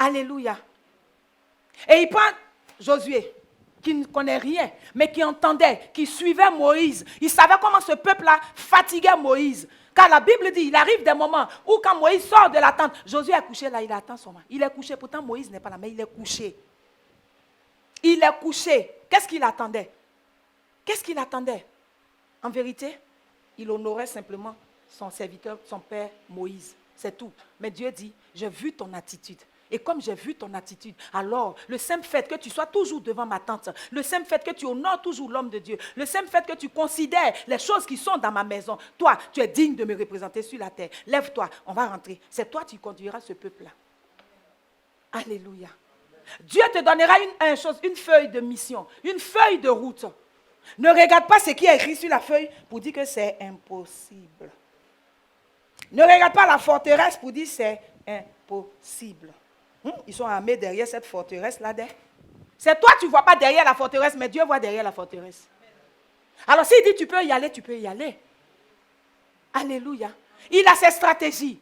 Speaker 1: Alléluia. Et il prend Josué, qui ne connaît rien, mais qui entendait, qui suivait Moïse. Il savait comment ce peuple-là fatiguait Moïse. Car la Bible dit, il arrive des moments où quand Moïse sort de la tente, Josué est couché là, il attend son mari. Il est couché, pourtant Moïse n'est pas là, mais il est couché. Il est couché. Qu'est-ce qu'il attendait? Qu'est-ce qu'il attendait? En vérité, il honorait simplement son serviteur, son père Moïse. C'est tout. Mais Dieu dit, j'ai vu ton attitude. Et comme j'ai vu ton attitude, alors le simple fait que tu sois toujours devant ma tente, le simple fait que tu honores toujours l'homme de Dieu, le simple fait que tu considères les choses qui sont dans ma maison, toi, tu es digne de me représenter sur la terre. Lève-toi, on va rentrer. C'est toi qui conduiras ce peuple-là. Alléluia. Dieu te donnera une feuille de mission, une feuille de route. Ne regarde pas ce qui est écrit sur la feuille pour dire que c'est impossible. Ne regarde pas la forteresse pour dire que c'est impossible. Ils sont armés derrière cette forteresse-là. C'est toi, tu ne vois pas derrière la forteresse, mais Dieu voit derrière la forteresse. Alors s'il dit tu peux y aller, tu peux y aller. Alléluia. Il a ses stratégies.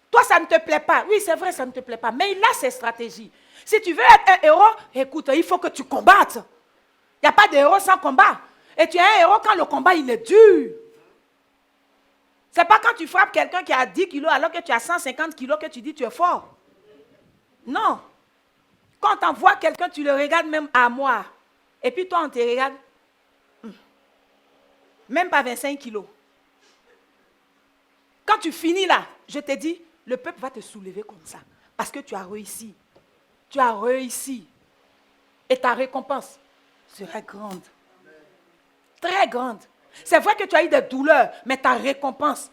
Speaker 1: Toi, ça ne te plaît pas. Oui, c'est vrai, ça ne te plaît pas, mais il a ses stratégies. Si tu veux être un héros, écoute, il faut que tu combattes. Il n'y a pas de héros sans combat. Et tu es un héros quand le combat, il est dur. Ce n'est pas quand tu frappes quelqu'un qui a 10 kilos alors que tu as 150 kilos que tu dis tu es fort. Non. Quand tu envoies quelqu'un, tu le regardes même à moi. Et puis toi, on te regarde. Même pas 25 kilos. Quand tu finis là, je te dis, le peuple va te soulever comme ça. Parce que tu as réussi. Tu as réussi. Et ta récompense sera grande. Très grande. C'est vrai que tu as eu des douleurs, mais ta récompense,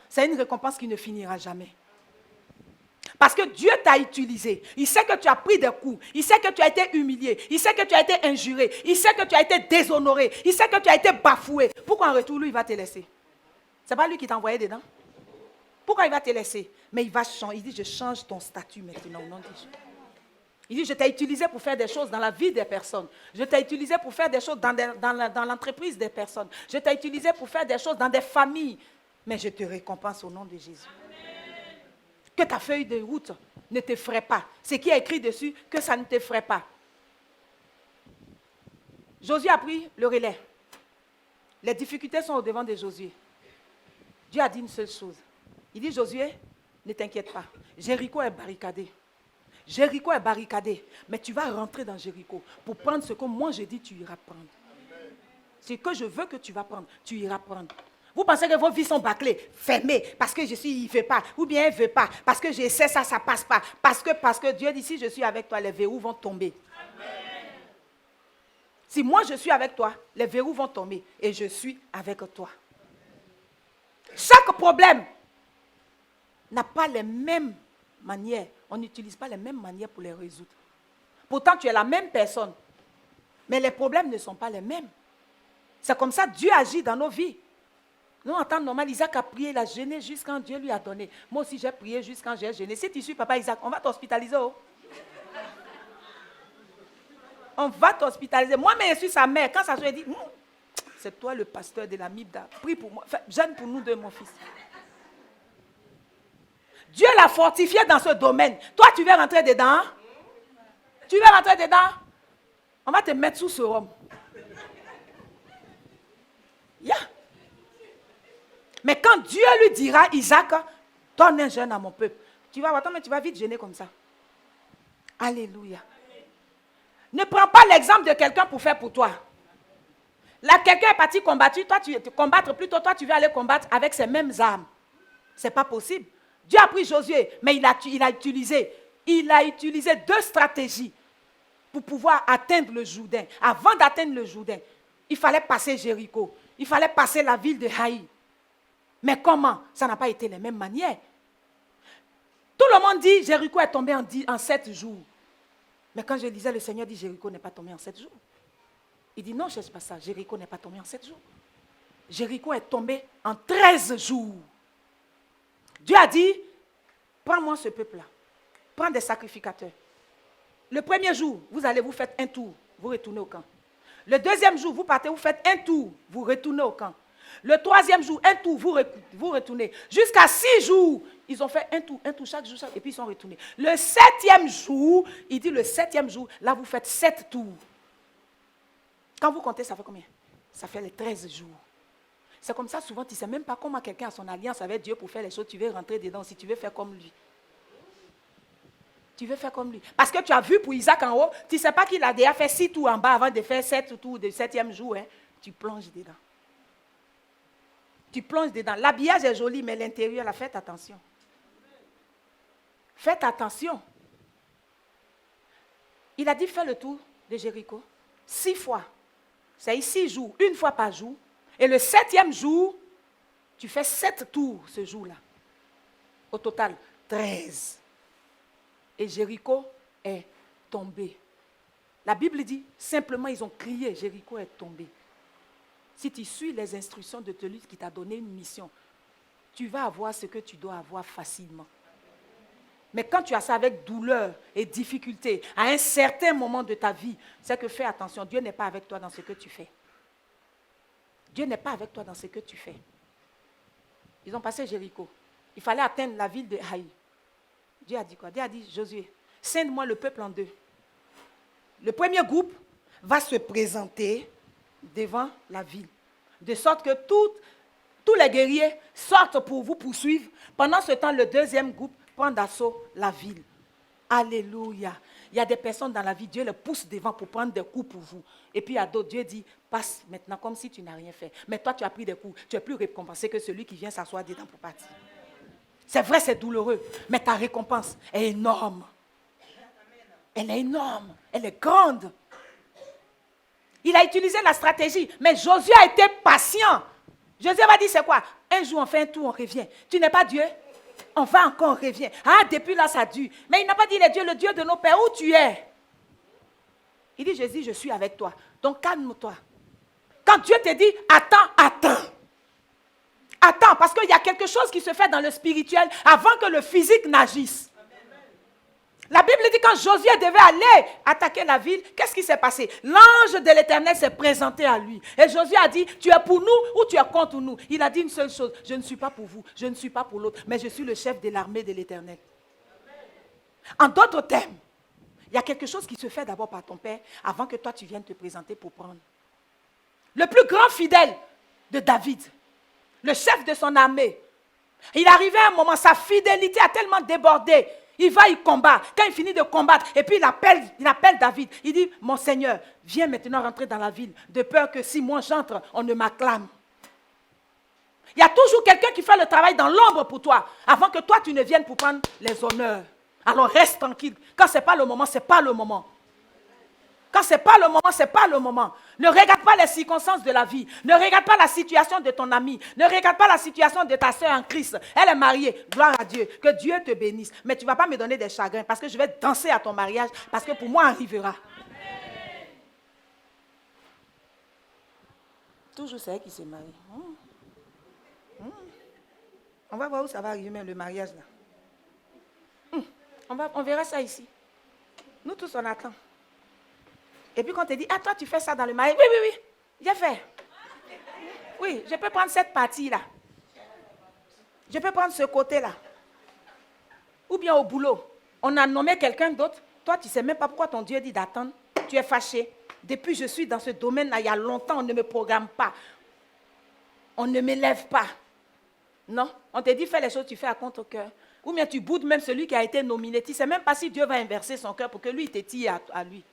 Speaker 1: c'est une récompense qui ne finira jamais. Parce que Dieu t'a utilisé. Il sait que tu as pris des coups. Il sait que tu as été humilié. Il sait que tu as été injuré. Il sait que tu as été déshonoré. Il sait que tu as été bafoué. Pourquoi en retour, lui, il va te laisser? Ce n'est pas lui qui t'a envoyé dedans. Pourquoi il va te laisser? Mais il va changer. Il dit, je change ton statut maintenant au nom de Jésus. Il dit, je t'ai utilisé pour faire des choses dans la vie des personnes. Je t'ai utilisé pour faire des choses dans l'entreprise des personnes. Je t'ai utilisé pour faire des choses dans des familles. Mais je te récompense au nom de Jésus. Que ta feuille de route ne t'effraie pas. Ce qui est écrit dessus, que ça ne t'effraie pas. Josué a pris le relais. Les difficultés sont au devant de Josué. Dieu a dit une seule chose. Il dit, Josué, ne t'inquiète pas. Jéricho est barricadé. Jéricho est barricadé. Mais tu vas rentrer dans Jéricho pour prendre ce que moi je dis, tu iras prendre. Ce que je veux que tu vas prendre, tu iras prendre. Vous pensez que vos vies sont bâclées, fermées, parce que il ne veut pas, ou bien il ne veut pas, parce que j'essaie ça, ça ne passe pas. Parce que Dieu dit, si je suis avec toi, les verrous vont tomber. Amen. Si moi je suis avec toi, les verrous vont tomber et je suis avec toi. Chaque problème n'a pas les mêmes manières. On n'utilise pas les mêmes manières pour les résoudre. Pourtant, tu es la même personne, mais les problèmes ne sont pas les mêmes. C'est comme ça que Dieu agit dans nos vies. Nous, en temps normal, Isaac a prié, il a jeûné jusqu'à quand Dieu lui a donné. Moi aussi, j'ai prié jusqu'à quand j'ai jeûné. Si tu suis papa Isaac, on va t'hospitaliser. Oh. On va t'hospitaliser. Moi-même, je suis sa mère. Quand ça se dit, c'est toi le pasteur de la Mibda. Prie pour moi. Jeûne pour nous deux, mon fils. Dieu l'a fortifié dans ce domaine. Toi, tu veux rentrer dedans? Tu veux rentrer dedans? On va te mettre sous ce homme. Yeah. Mais quand Dieu lui dira, Isaac, donne un jeûne à mon peuple, tu vas attends, mais tu vas vite jeûner comme ça. Alléluia. Ne prends pas l'exemple de quelqu'un pour faire pour toi. Là, quelqu'un est parti combattre, toi tu combattre plutôt, toi tu veux aller combattre avec ces mêmes armes. Ce n'est pas possible. Dieu a pris Josué, mais il a utilisé deux stratégies pour pouvoir atteindre le Jourdain. Avant d'atteindre le Jourdain, il fallait passer Jéricho. Il fallait passer la ville de Haï. Mais comment? Ça n'a pas été les mêmes manières. Tout le monde dit Jéricho est tombé en 7 jours. Mais quand je lisais, le Seigneur dit Jéricho n'est pas tombé en 7 jours. Il dit non, je ne cherche pas ça. Jéricho n'est pas tombé en 7 jours. Jéricho est tombé en 13 jours. Dieu a dit, prends-moi ce peuple-là. Prends des sacrificateurs. Le premier jour, vous allez vous faire un tour, vous retournez au camp. Le deuxième jour, vous partez, vous faites un tour, vous retournez au camp. Le 3e jour, un tour, vous retournez. Jusqu'à 6 jours, ils ont fait un tour chaque jour, et puis ils sont retournés. Le 7e jour, il dit le 7e jour, là vous faites 7 tours. Quand vous comptez, ça fait combien? Ça fait les 13 jours. C'est comme ça, souvent, tu ne sais même pas comment quelqu'un a son alliance avec Dieu pour faire les choses. Tu veux rentrer dedans si tu veux faire comme lui. Tu veux faire comme lui. Parce que tu as vu pour Isaac en haut, tu ne sais pas qu'il a déjà fait 6 tours en bas avant de faire 7 tours du 7e jour. Hein. Tu plonges dedans. Tu plonges dedans. L'habillage est joli, mais l'intérieur, là, faites attention. Faites attention. Il a dit, fais le tour de Jéricho 6 fois. C'est 6 jours, une fois par jour. Et le 7e jour, tu fais 7 tours ce jour-là. Au total, 13. Et Jéricho est tombé. La Bible dit, simplement ils ont crié, Jéricho est tombé. Si tu suis les instructions de celui qui t'a donné une mission, tu vas avoir ce que tu dois avoir facilement. Mais quand tu as ça avec douleur et difficulté, à un certain moment de ta vie, c'est que fais attention, Dieu n'est pas avec toi dans ce que tu fais. Dieu n'est pas avec toi dans ce que tu fais. Ils ont passé Jéricho. Il fallait atteindre la ville de Haï. Dieu a dit quoi? Dieu a dit, Josué, scinde-moi le peuple en 2. Le premier groupe va se présenter devant la ville. De sorte que tous les guerriers sortent pour vous poursuivre. Pendant ce temps, le deuxième groupe prend d'assaut la ville. Alléluia. Il y a des personnes dans la vie, Dieu les pousse devant pour prendre des coups pour vous. Et puis il y a d'autres, Dieu dit, passe maintenant comme si tu n'as rien fait. Mais toi, tu as pris des coups. Tu es plus récompensé que celui qui vient s'asseoir dedans pour partir. C'est vrai, c'est douloureux, mais ta récompense est énorme. Elle est énorme, elle est grande. Il a utilisé la stratégie, mais Josué a été patient. Josué va dire, c'est quoi? Un jour, on fait un tour, on revient. Tu n'es pas Dieu? On va encore, on revient. Ah, depuis là, ça dure. Mais il n'a pas dit, le Dieu de nos pères, où tu es? Il dit, Jésus, je suis avec toi. Donc, calme-toi. Quand Dieu te dit, attends. Attends, parce qu'il y a quelque chose qui se fait dans le spirituel avant que le physique n'agisse. La Bible dit quand Josué devait aller attaquer la ville, qu'est-ce qui s'est passé? L'ange de l'Éternel s'est présenté à lui. Et Josué a dit, tu es pour nous ou tu es contre nous? Il a dit une seule chose, je ne suis pas pour vous, je ne suis pas pour l'autre, mais je suis le chef de l'armée de l'Éternel. En d'autres termes, il y a quelque chose qui se fait d'abord par ton père avant que toi tu viennes te présenter pour prendre. Le plus grand fidèle de David, le chef de son armée, il arrivait à un moment, sa fidélité a tellement débordé. Il va, il combat. Quand il finit de combattre, et puis il appelle David. Il dit, mon Seigneur, viens maintenant rentrer dans la ville, de peur que si moi j'entre, on ne m'acclame. Il y a toujours quelqu'un qui fait le travail dans l'ombre pour toi, avant que toi tu ne viennes pour prendre les honneurs. Alors reste tranquille. Quand ce n'est pas le moment, ce n'est pas le moment. Quand ce n'est pas le moment, ce n'est pas le moment. Ne regarde pas les circonstances de la vie. Ne regarde pas la situation de ton ami. Ne regarde pas la situation de ta soeur en Christ. Elle est mariée. Gloire à Dieu. Que Dieu te bénisse. Mais tu ne vas pas me donner des chagrins parce que je vais danser à ton mariage parce que pour moi, arrivera. Toujours c'est elle qui se marie. On va voir où ça va arriver, même le mariage là. On verra ça ici. Nous tous, on attend. Et puis quand on te dit, ah toi tu fais ça dans le mariage. Oui, j'ai fait. Oui, je peux prendre cette partie-là. Je peux prendre ce côté-là. Ou bien au boulot, on a nommé quelqu'un d'autre. Toi, tu ne sais même pas pourquoi ton Dieu dit d'attendre. Tu es fâché. Depuis je suis dans ce domaine-là, il y a longtemps, on ne me programme pas. On ne m'élève pas. Non, on te dit, fais les choses, tu fais à contre-cœur. Ou bien tu boudes même celui qui a été nominé. Tu ne sais même pas si Dieu va inverser son cœur pour que lui, il te tire à lui.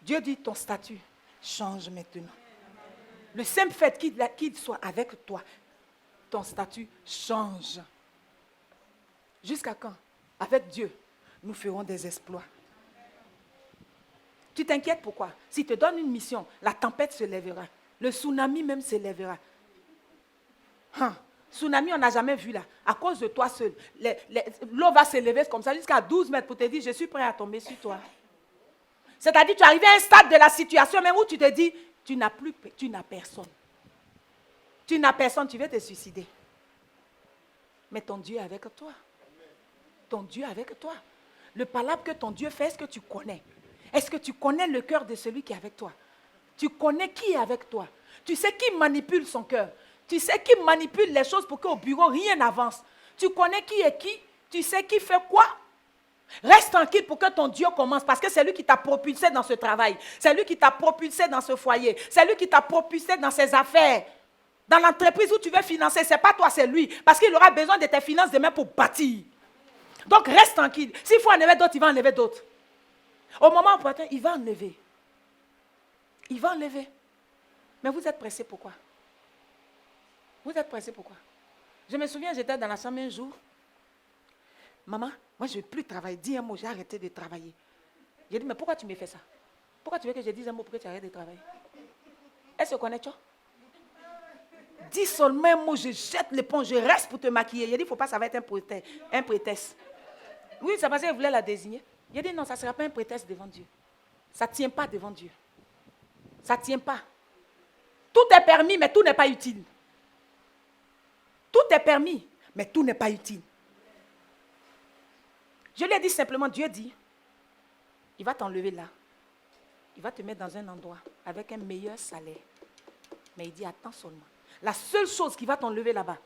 Speaker 1: Dieu dit, ton statut change maintenant. Le simple fait qu'il soit avec toi, ton statut change. Jusqu'à quand? Avec Dieu, nous ferons des exploits. Tu t'inquiètes pourquoi? S'il te donne une mission, la tempête se lèvera. Le tsunami même se lèvera. Tsunami, on n'a jamais vu là. À cause de toi seul. L'eau va se lever comme ça jusqu'à 12 mètres pour te dire, je suis prêt à tomber sur toi. C'est-à-dire, tu es arrivé à un stade de la situation même où tu te dis, tu n'as personne. Tu n'as personne, tu veux te suicider. Mais ton Dieu est avec toi. Ton Dieu est avec toi. Le palabre que ton Dieu fait, est-ce que tu connais? Est-ce que tu connais le cœur de celui qui est avec toi? Tu connais qui est avec toi? Tu sais qui manipule son cœur. Tu sais qui manipule les choses pour qu'au bureau, rien n'avance. Tu connais qui est qui. Tu sais qui fait quoi. Reste tranquille pour que ton Dieu commence parce que c'est lui qui t'a propulsé dans ce travail. C'est lui qui t'a propulsé dans ce foyer. C'est lui qui t'a propulsé dans ses affaires. Dans l'entreprise où tu veux financer, ce n'est pas toi, c'est lui. Parce qu'il aura besoin de tes finances demain pour bâtir. Donc reste tranquille. S'il faut enlever d'autres, il va enlever d'autres. Au moment opportun, il va enlever. Il va enlever. Mais vous êtes pressé pourquoi? Vous êtes pressé pourquoi? Je me souviens, j'étais dans la chambre un jour. Maman, moi je ne veux plus travailler. Dis un mot, j'ai arrêté de travailler. J'ai dit, mais pourquoi tu me fais ça? Pourquoi tu veux que je dise un mot pour que tu arrêtes de travailler? Elle se connaît, tu vois? Dis seulement un mot, je jette l'éponge, je reste pour te maquiller. Il a dit, il ne faut pas, ça va être un prétexte. Oui, c'est parce qu'elle voulait la désigner. Il a dit, non, ça ne sera pas un prétexte devant Dieu. Ça ne tient pas devant Dieu. Ça ne tient pas. Tout est permis, mais tout n'est pas utile. Tout est permis, mais tout n'est pas utile. Je lui ai dit simplement, Dieu dit, il va t'enlever là. Il va te mettre dans un endroit avec un meilleur salaire. Mais il dit, attends seulement. La seule chose qui va t'enlever là-bas,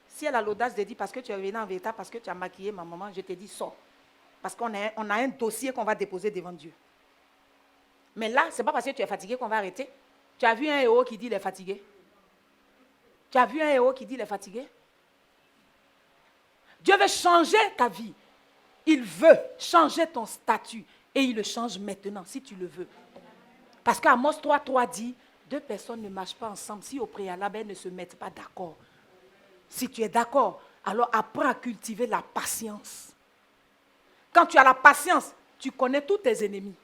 Speaker 1: si elle a l'audace de dire, parce que tu es venu en vérité, parce que tu as maquillé ma maman, je te dis, sors. Parce qu'on a un dossier qu'on va déposer devant Dieu. Mais là, ce n'est pas parce que tu es fatigué qu'on va arrêter. Tu as vu un héros qui dit il est fatigué? Tu as vu un héros qui dit il est fatigué? Dieu veut changer ta vie. Il veut changer ton statut. Et il le change maintenant, si tu le veux. Parce qu'Amos 3:3 dit, 2 personnes ne marchent pas ensemble si au préalable, elles ne se mettent pas d'accord. Si tu es d'accord, alors apprends à cultiver la patience. Quand tu as la patience, tu connais tous tes ennemis.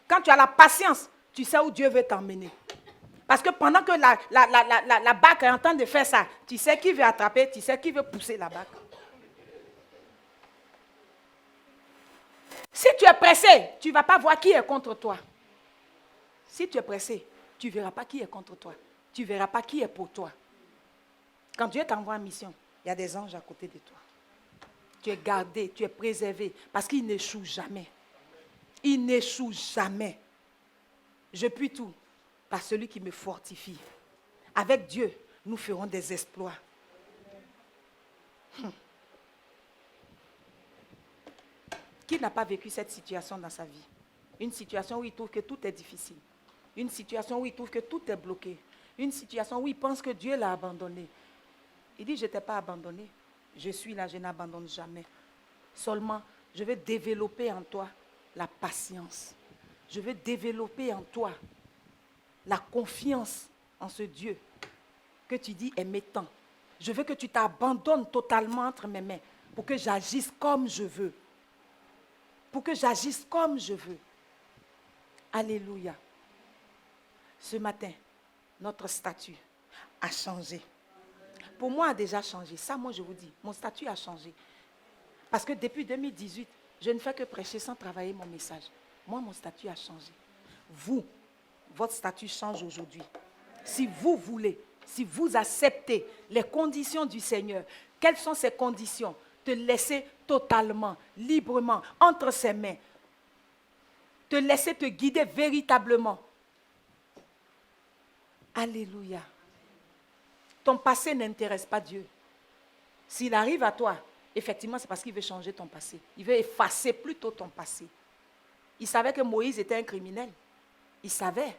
Speaker 1: Quand tu as la patience, tu sais où Dieu veut t'emmener. Parce que pendant que la bague est en train de faire ça, tu sais qui veut attraper, tu sais qui veut pousser la bague. Si tu es pressé, tu ne vas pas voir qui est contre toi. Si tu es pressé, tu ne verras pas qui est contre toi. Tu ne verras pas qui est pour toi. Quand Dieu t'envoie en mission, il y a des anges à côté de toi. Tu es gardé, tu es préservé, parce qu'il n'échoue jamais. Il n'échoue jamais. Je puis tout par celui qui me fortifie. Avec Dieu, nous ferons des exploits. Qui n'a pas vécu cette situation dans sa vie? Une situation où il trouve que tout est difficile. Une situation où il trouve que tout est bloqué. Une situation où il pense que Dieu l'a abandonné. Il dit, je ne t'ai pas abandonné. Je suis là, je n'abandonne jamais. Seulement, je vais développer en toi la patience. Je vais développer en toi la confiance en ce Dieu que tu dis aimer tant. Je veux que tu t'abandonnes totalement entre mes mains pour que j'agisse comme je veux. Pour que j'agisse comme je veux. Alléluia. Ce matin, notre statut a changé. Pour moi, a déjà changé. Ça, moi, je vous dis, mon statut a changé. Parce que depuis 2018, je ne fais que prêcher sans travailler mon message. Moi, mon statut a changé. Vous, votre statut change aujourd'hui. Si vous voulez, si vous acceptez les conditions du Seigneur, quelles sont ces conditions? Te laisser totalement, librement, entre ses mains. Te laisser te guider véritablement. Alléluia. Ton passé n'intéresse pas Dieu. S'il arrive à toi, effectivement, c'est parce qu'il veut changer ton passé. Il veut effacer plutôt ton passé. Il savait que Moïse était un criminel. Il savait.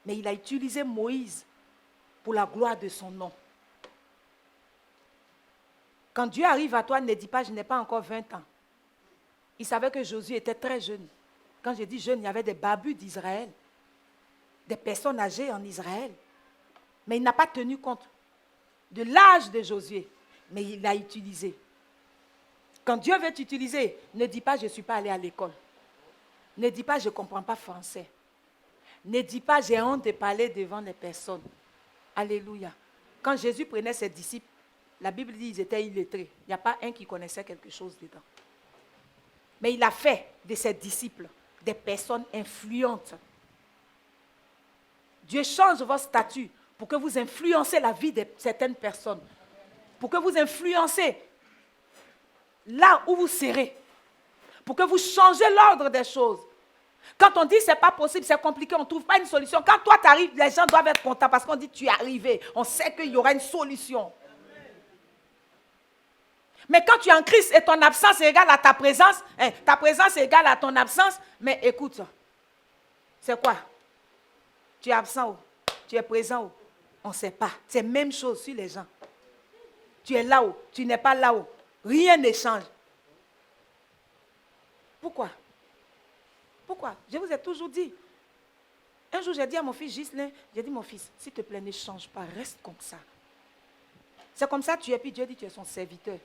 Speaker 1: Mais il a utilisé Moïse pour la gloire de son nom. Quand Dieu arrive à toi, ne dis pas, je n'ai pas encore 20 ans. Il savait que Josué était très jeune. Quand je dis jeune, il y avait des babus d'Israël. Des personnes âgées en Israël. Mais il n'a pas tenu compte de l'âge de Josué. Mais il l'a utilisé. Quand Dieu veut t'utiliser, ne dis pas, je ne suis pas allé à l'école. Ne dis pas, je ne comprends pas français. Ne dis pas, j'ai honte de parler devant les personnes. Alléluia. Quand Jésus prenait ses disciples, la Bible dit qu'ils étaient illettrés. Il n'y a pas un qui connaissait quelque chose dedans. Mais il a fait de ses disciples des personnes influentes. Dieu change votre statut pour que vous influencez la vie de certaines personnes. Pour que vous influencez là où vous serez. Pour que vous changez l'ordre des choses. Quand on dit c'est pas possible, c'est compliqué, on ne trouve pas une solution. Quand toi tu arrives, les gens doivent être contents parce qu'on dit tu es arrivé. On sait qu'il y aura une solution. Mais quand tu es en Christ et ton absence est égale à ta présence est égale à ton absence, mais écoute, c'est quoi? Tu es absent où? Tu es présent où? On ne sait pas. C'est la même chose sur les gens. Tu es là-haut, tu n'es pas là-haut. Rien ne change. Pourquoi? Pourquoi? Je vous ai toujours dit. Un jour, j'ai dit à mon fils Ghislain, j'ai dit, mon fils, s'il te plaît, ne change pas, reste comme ça. C'est comme ça que tu es, puis Dieu dit, tu es son serviteur.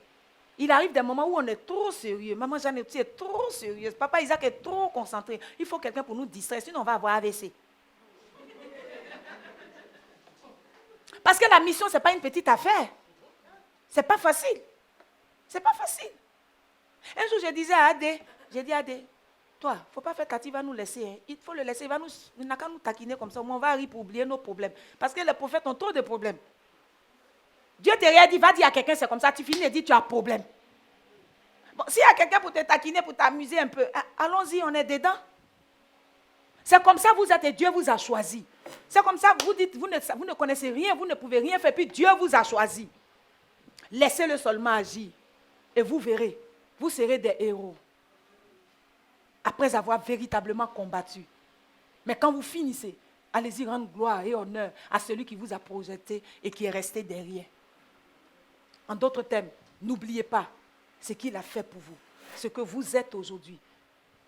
Speaker 1: Il arrive des moments où on est trop sérieux. Maman Jeanne est trop sérieuse. Papa Isaac est trop concentré. Il faut quelqu'un pour nous distraire, sinon on va avoir AVC. Parce que la mission, ce n'est pas une petite affaire. Ce n'est pas facile. Ce n'est pas facile. Un jour, je disais à Adé, j'ai dit à Adé, toi, il ne faut pas faire Cathy, il va nous laisser. Hein. Il faut le laisser, il n'a qu'à nous taquiner comme ça. On va rire pour oublier nos problèmes. Parce que les prophètes ont trop de problèmes. Dieu t'a rien dit, va dire à quelqu'un, c'est comme ça, tu finis et dis, tu as problème. Bon, s'il y a quelqu'un pour te taquiner, pour t'amuser un peu, allons-y, on est dedans. C'est comme ça vous êtes et Dieu vous a choisi. C'est comme ça vous dites, vous ne connaissez rien, vous ne pouvez rien faire, puis Dieu vous a choisi. Laissez-le seulement agir. Et vous verrez, vous serez des héros. Après avoir véritablement combattu. Mais quand vous finissez, allez-y rendre gloire et honneur à celui qui vous a projeté et qui est resté derrière. En d'autres termes, n'oubliez pas ce qu'il a fait pour vous, ce que vous êtes aujourd'hui.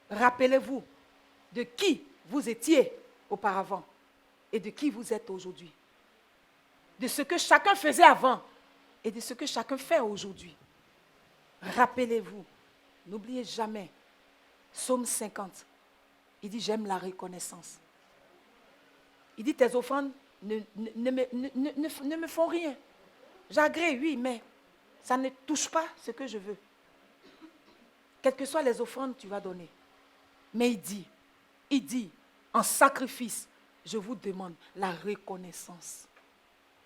Speaker 1: Rappelez-vous de qui vous étiez auparavant et de qui vous êtes aujourd'hui. De ce que chacun faisait avant et de ce que chacun fait aujourd'hui. Rappelez-vous, n'oubliez jamais, Psaume 50, il dit, j'aime la reconnaissance. Il dit, tes offrandes ne me font rien. J'agrée, oui, mais ça ne touche pas ce que je veux. Quelles que soient les offrandes que tu vas donner. Mais il dit, en sacrifice, je vous demande la reconnaissance.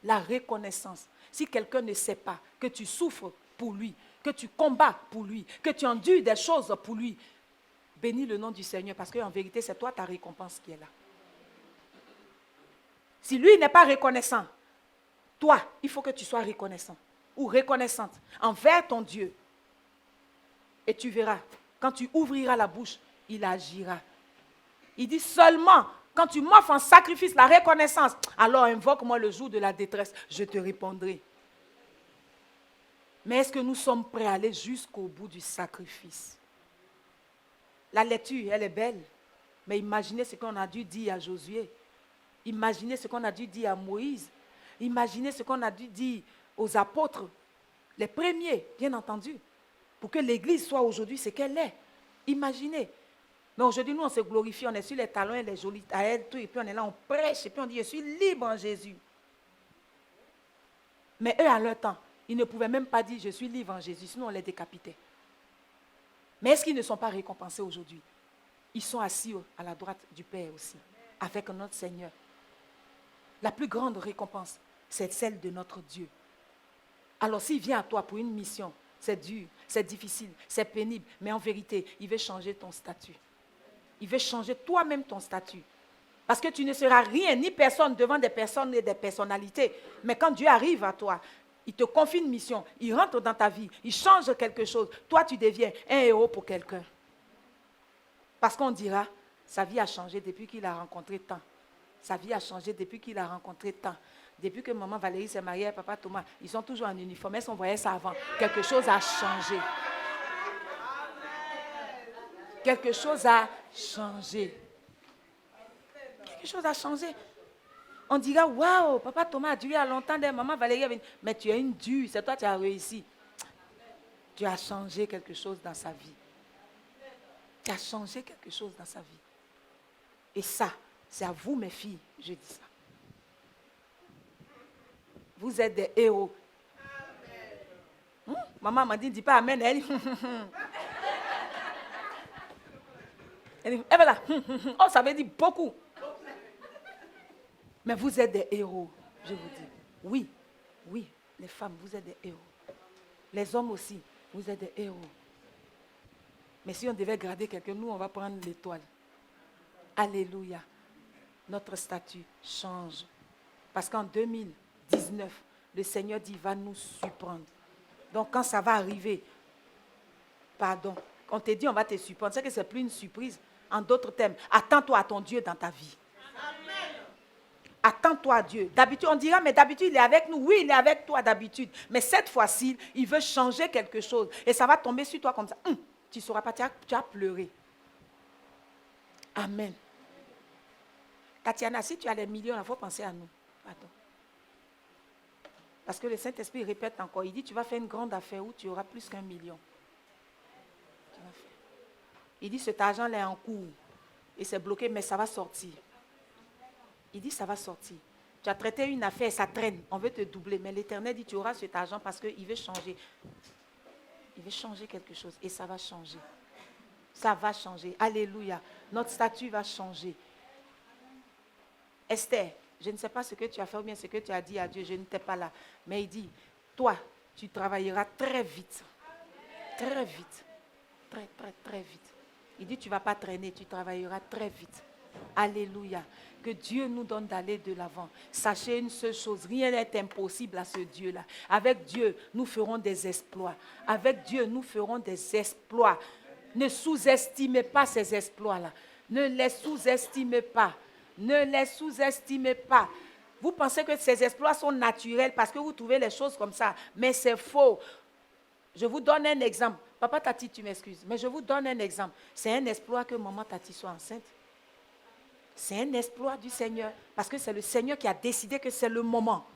Speaker 1: La reconnaissance. Si quelqu'un ne sait pas que tu souffres pour lui, que tu combats pour lui, que tu endures des choses pour lui, bénis le nom du Seigneur parce qu'en vérité, c'est toi ta récompense qui est là. Si lui n'est pas reconnaissant, toi, il faut que tu sois reconnaissant ou reconnaissante envers ton Dieu. Et tu verras, quand tu ouvriras la bouche, il agira. Il dit seulement, quand tu m'offres en sacrifice la reconnaissance, alors invoque-moi le jour de la détresse, je te répondrai. Mais est-ce que nous sommes prêts à aller jusqu'au bout du sacrifice? La lecture, elle est belle, mais imaginez ce qu'on a dû dire à Josué. Imaginez ce qu'on a dû dire à Moïse. Imaginez ce qu'on a dû dire aux apôtres, les premiers, bien entendu, pour que l'Église soit aujourd'hui ce qu'elle est. Imaginez. Mais aujourd'hui, nous, on se glorifie, on est sur les talons et les jolies taillettes, tout, et puis on est là, on prêche, et puis on dit, je suis libre en Jésus. Mais eux, à leur temps, ils ne pouvaient même pas dire, je suis libre en Jésus, sinon on les décapitait. Mais est-ce qu'ils ne sont pas récompensés aujourd'hui? Ils sont assis à la droite du Père aussi, avec notre Seigneur. La plus grande récompense, c'est celle de notre Dieu. Alors s'il vient à toi pour une mission, c'est dur, c'est difficile, c'est pénible, mais en vérité, il veut changer ton statut. Il veut changer toi-même ton statut. Parce que tu ne seras rien, ni personne devant des personnes et des personnalités. Mais quand Dieu arrive à toi, il te confie une mission, il rentre dans ta vie, il change quelque chose. Toi, tu deviens un héros pour quelqu'un. Parce qu'on dira, sa vie a changé depuis qu'il a rencontré tant. Sa vie a changé depuis qu'il a rencontré tant. Depuis que maman Valérie s'est mariée à papa Thomas, ils sont toujours en uniforme. Est-ce qu'on voyait ça avant? Quelque chose a changé. Quelque chose a changé. Quelque chose a changé. On dira, waouh, papa Thomas a duré à longtemps, maman Valérie a venu. Mais tu es une dure, c'est toi qui as réussi. Tu as changé quelque chose dans sa vie. Tu as changé quelque chose dans sa vie. Et ça, c'est à vous, mes filles, je dis ça. Vous êtes des héros. Maman m'a dit, dis pas amen. Elle dit, elle dit, et voilà. Oh, ça veut dire beaucoup. Mais vous êtes des héros, je vous dis. Oui, oui, les femmes, vous êtes des héros. Les hommes aussi, vous êtes des héros. Mais si on devait grader quelqu'un, nous, on va prendre l'étoile. Alléluia. Notre statut change. Parce qu'en 2019, le Seigneur dit, va nous surprendre. Donc quand ça va arriver, pardon, on te dit on va te surprendre, c'est que ce n'est plus une surprise. En d'autres termes, attends-toi à ton Dieu dans ta vie. Attends-toi à Dieu. D'habitude, on dira, mais d'habitude, il est avec nous. Oui, il est avec toi d'habitude. Mais cette fois-ci, il veut changer quelque chose. Et ça va tomber sur toi comme ça. Tu ne sauras pas, tu as pleuré. Amen. Tatiana, si tu as les millions, il faut penser à nous. Attends. Parce que le Saint-Esprit répète encore. Il dit, tu vas faire une grande affaire où tu auras plus qu'1 million. Tu vas faire. Il dit, cet argent-là est en cours. Et c'est bloqué, mais ça va sortir. Il dit, ça va sortir. Tu as traité une affaire, ça traîne. On veut te doubler. Mais l'Éternel dit, tu auras cet argent parce qu'il veut changer. Il veut changer quelque chose. Et ça va changer. Ça va changer. Alléluia. Notre statut va changer. Esther, je ne sais pas ce que tu as fait ou bien ce que tu as dit à Dieu. Je n'étais pas là. Mais il dit, toi, tu travailleras très vite. Très vite. Très, très, très vite. Il dit, tu ne vas pas traîner, tu travailleras très vite. Alléluia. Que Dieu nous donne d'aller de l'avant. Sachez une seule chose, rien n'est impossible à ce Dieu-là. Avec Dieu, nous ferons des exploits. Avec Dieu, nous ferons des exploits. Ne sous-estimez pas ces exploits-là. Ne les sous-estimez pas. Ne les sous-estimez pas. Vous pensez que ces exploits sont naturels parce que vous trouvez les choses comme ça. Mais c'est faux. Je vous donne un exemple. Papa Tati, tu m'excuses, mais je vous donne un exemple. C'est un exploit que maman Tati soit enceinte. C'est un exploit du Seigneur. Parce que c'est le Seigneur qui a décidé que c'est le moment.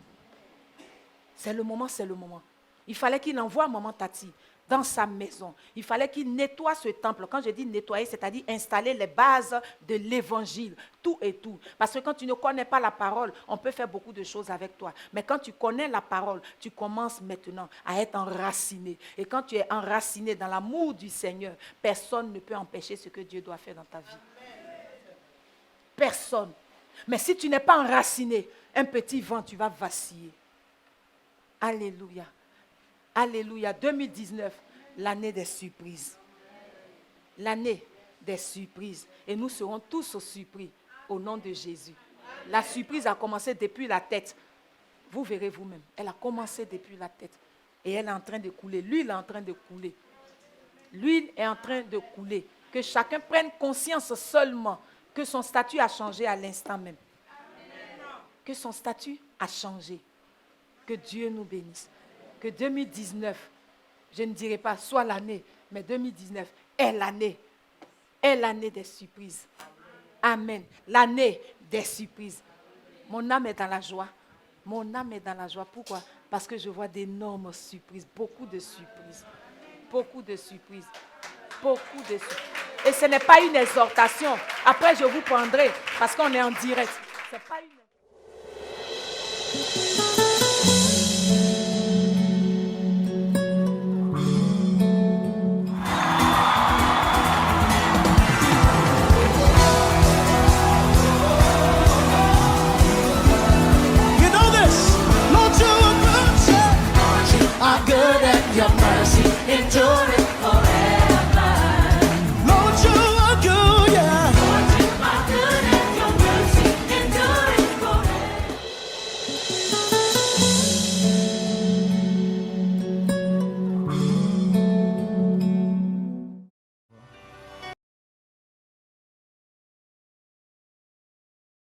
Speaker 1: C'est le moment, c'est le moment. Il fallait qu'il envoie maman Tati dans sa maison. Il fallait qu'il nettoie ce temple. Quand je dis nettoyer, c'est-à-dire installer les bases de l'évangile. Tout et tout. Parce que quand tu ne connais pas la parole, on peut faire beaucoup de choses avec toi. Mais quand tu connais la parole, tu commences maintenant à être enraciné. Et quand tu es enraciné dans l'amour du Seigneur, personne ne peut empêcher ce que Dieu doit faire dans ta vie. Personne. Mais si tu n'es pas enraciné, un petit vent, tu vas vaciller. Alléluia. Alléluia. 2019, l'année des surprises. L'année des surprises. Et nous serons tous surpris au nom de Jésus. La surprise a commencé depuis la tête. Vous verrez vous-même. Elle a commencé depuis la tête. Et elle est en train de couler. L'huile est en train de couler. L'huile est en train de couler. Que chacun prenne conscience seulement que son statut a changé à l'instant même. Que son statut a changé. Que Dieu nous bénisse. Que 2019, je ne dirais pas soit l'année, mais 2019 est l'année des surprises. Amen. L'année des surprises. Mon âme est dans la joie. Mon âme est dans la joie. Pourquoi? Parce que je vois d'énormes surprises. Beaucoup de surprises. Beaucoup de surprises. Beaucoup de surprises. Et ce n'est pas une exhortation. Après, je vous prendrai parce qu'on est en direct. Ce n'est pas une...
Speaker 5: Your mercy endures.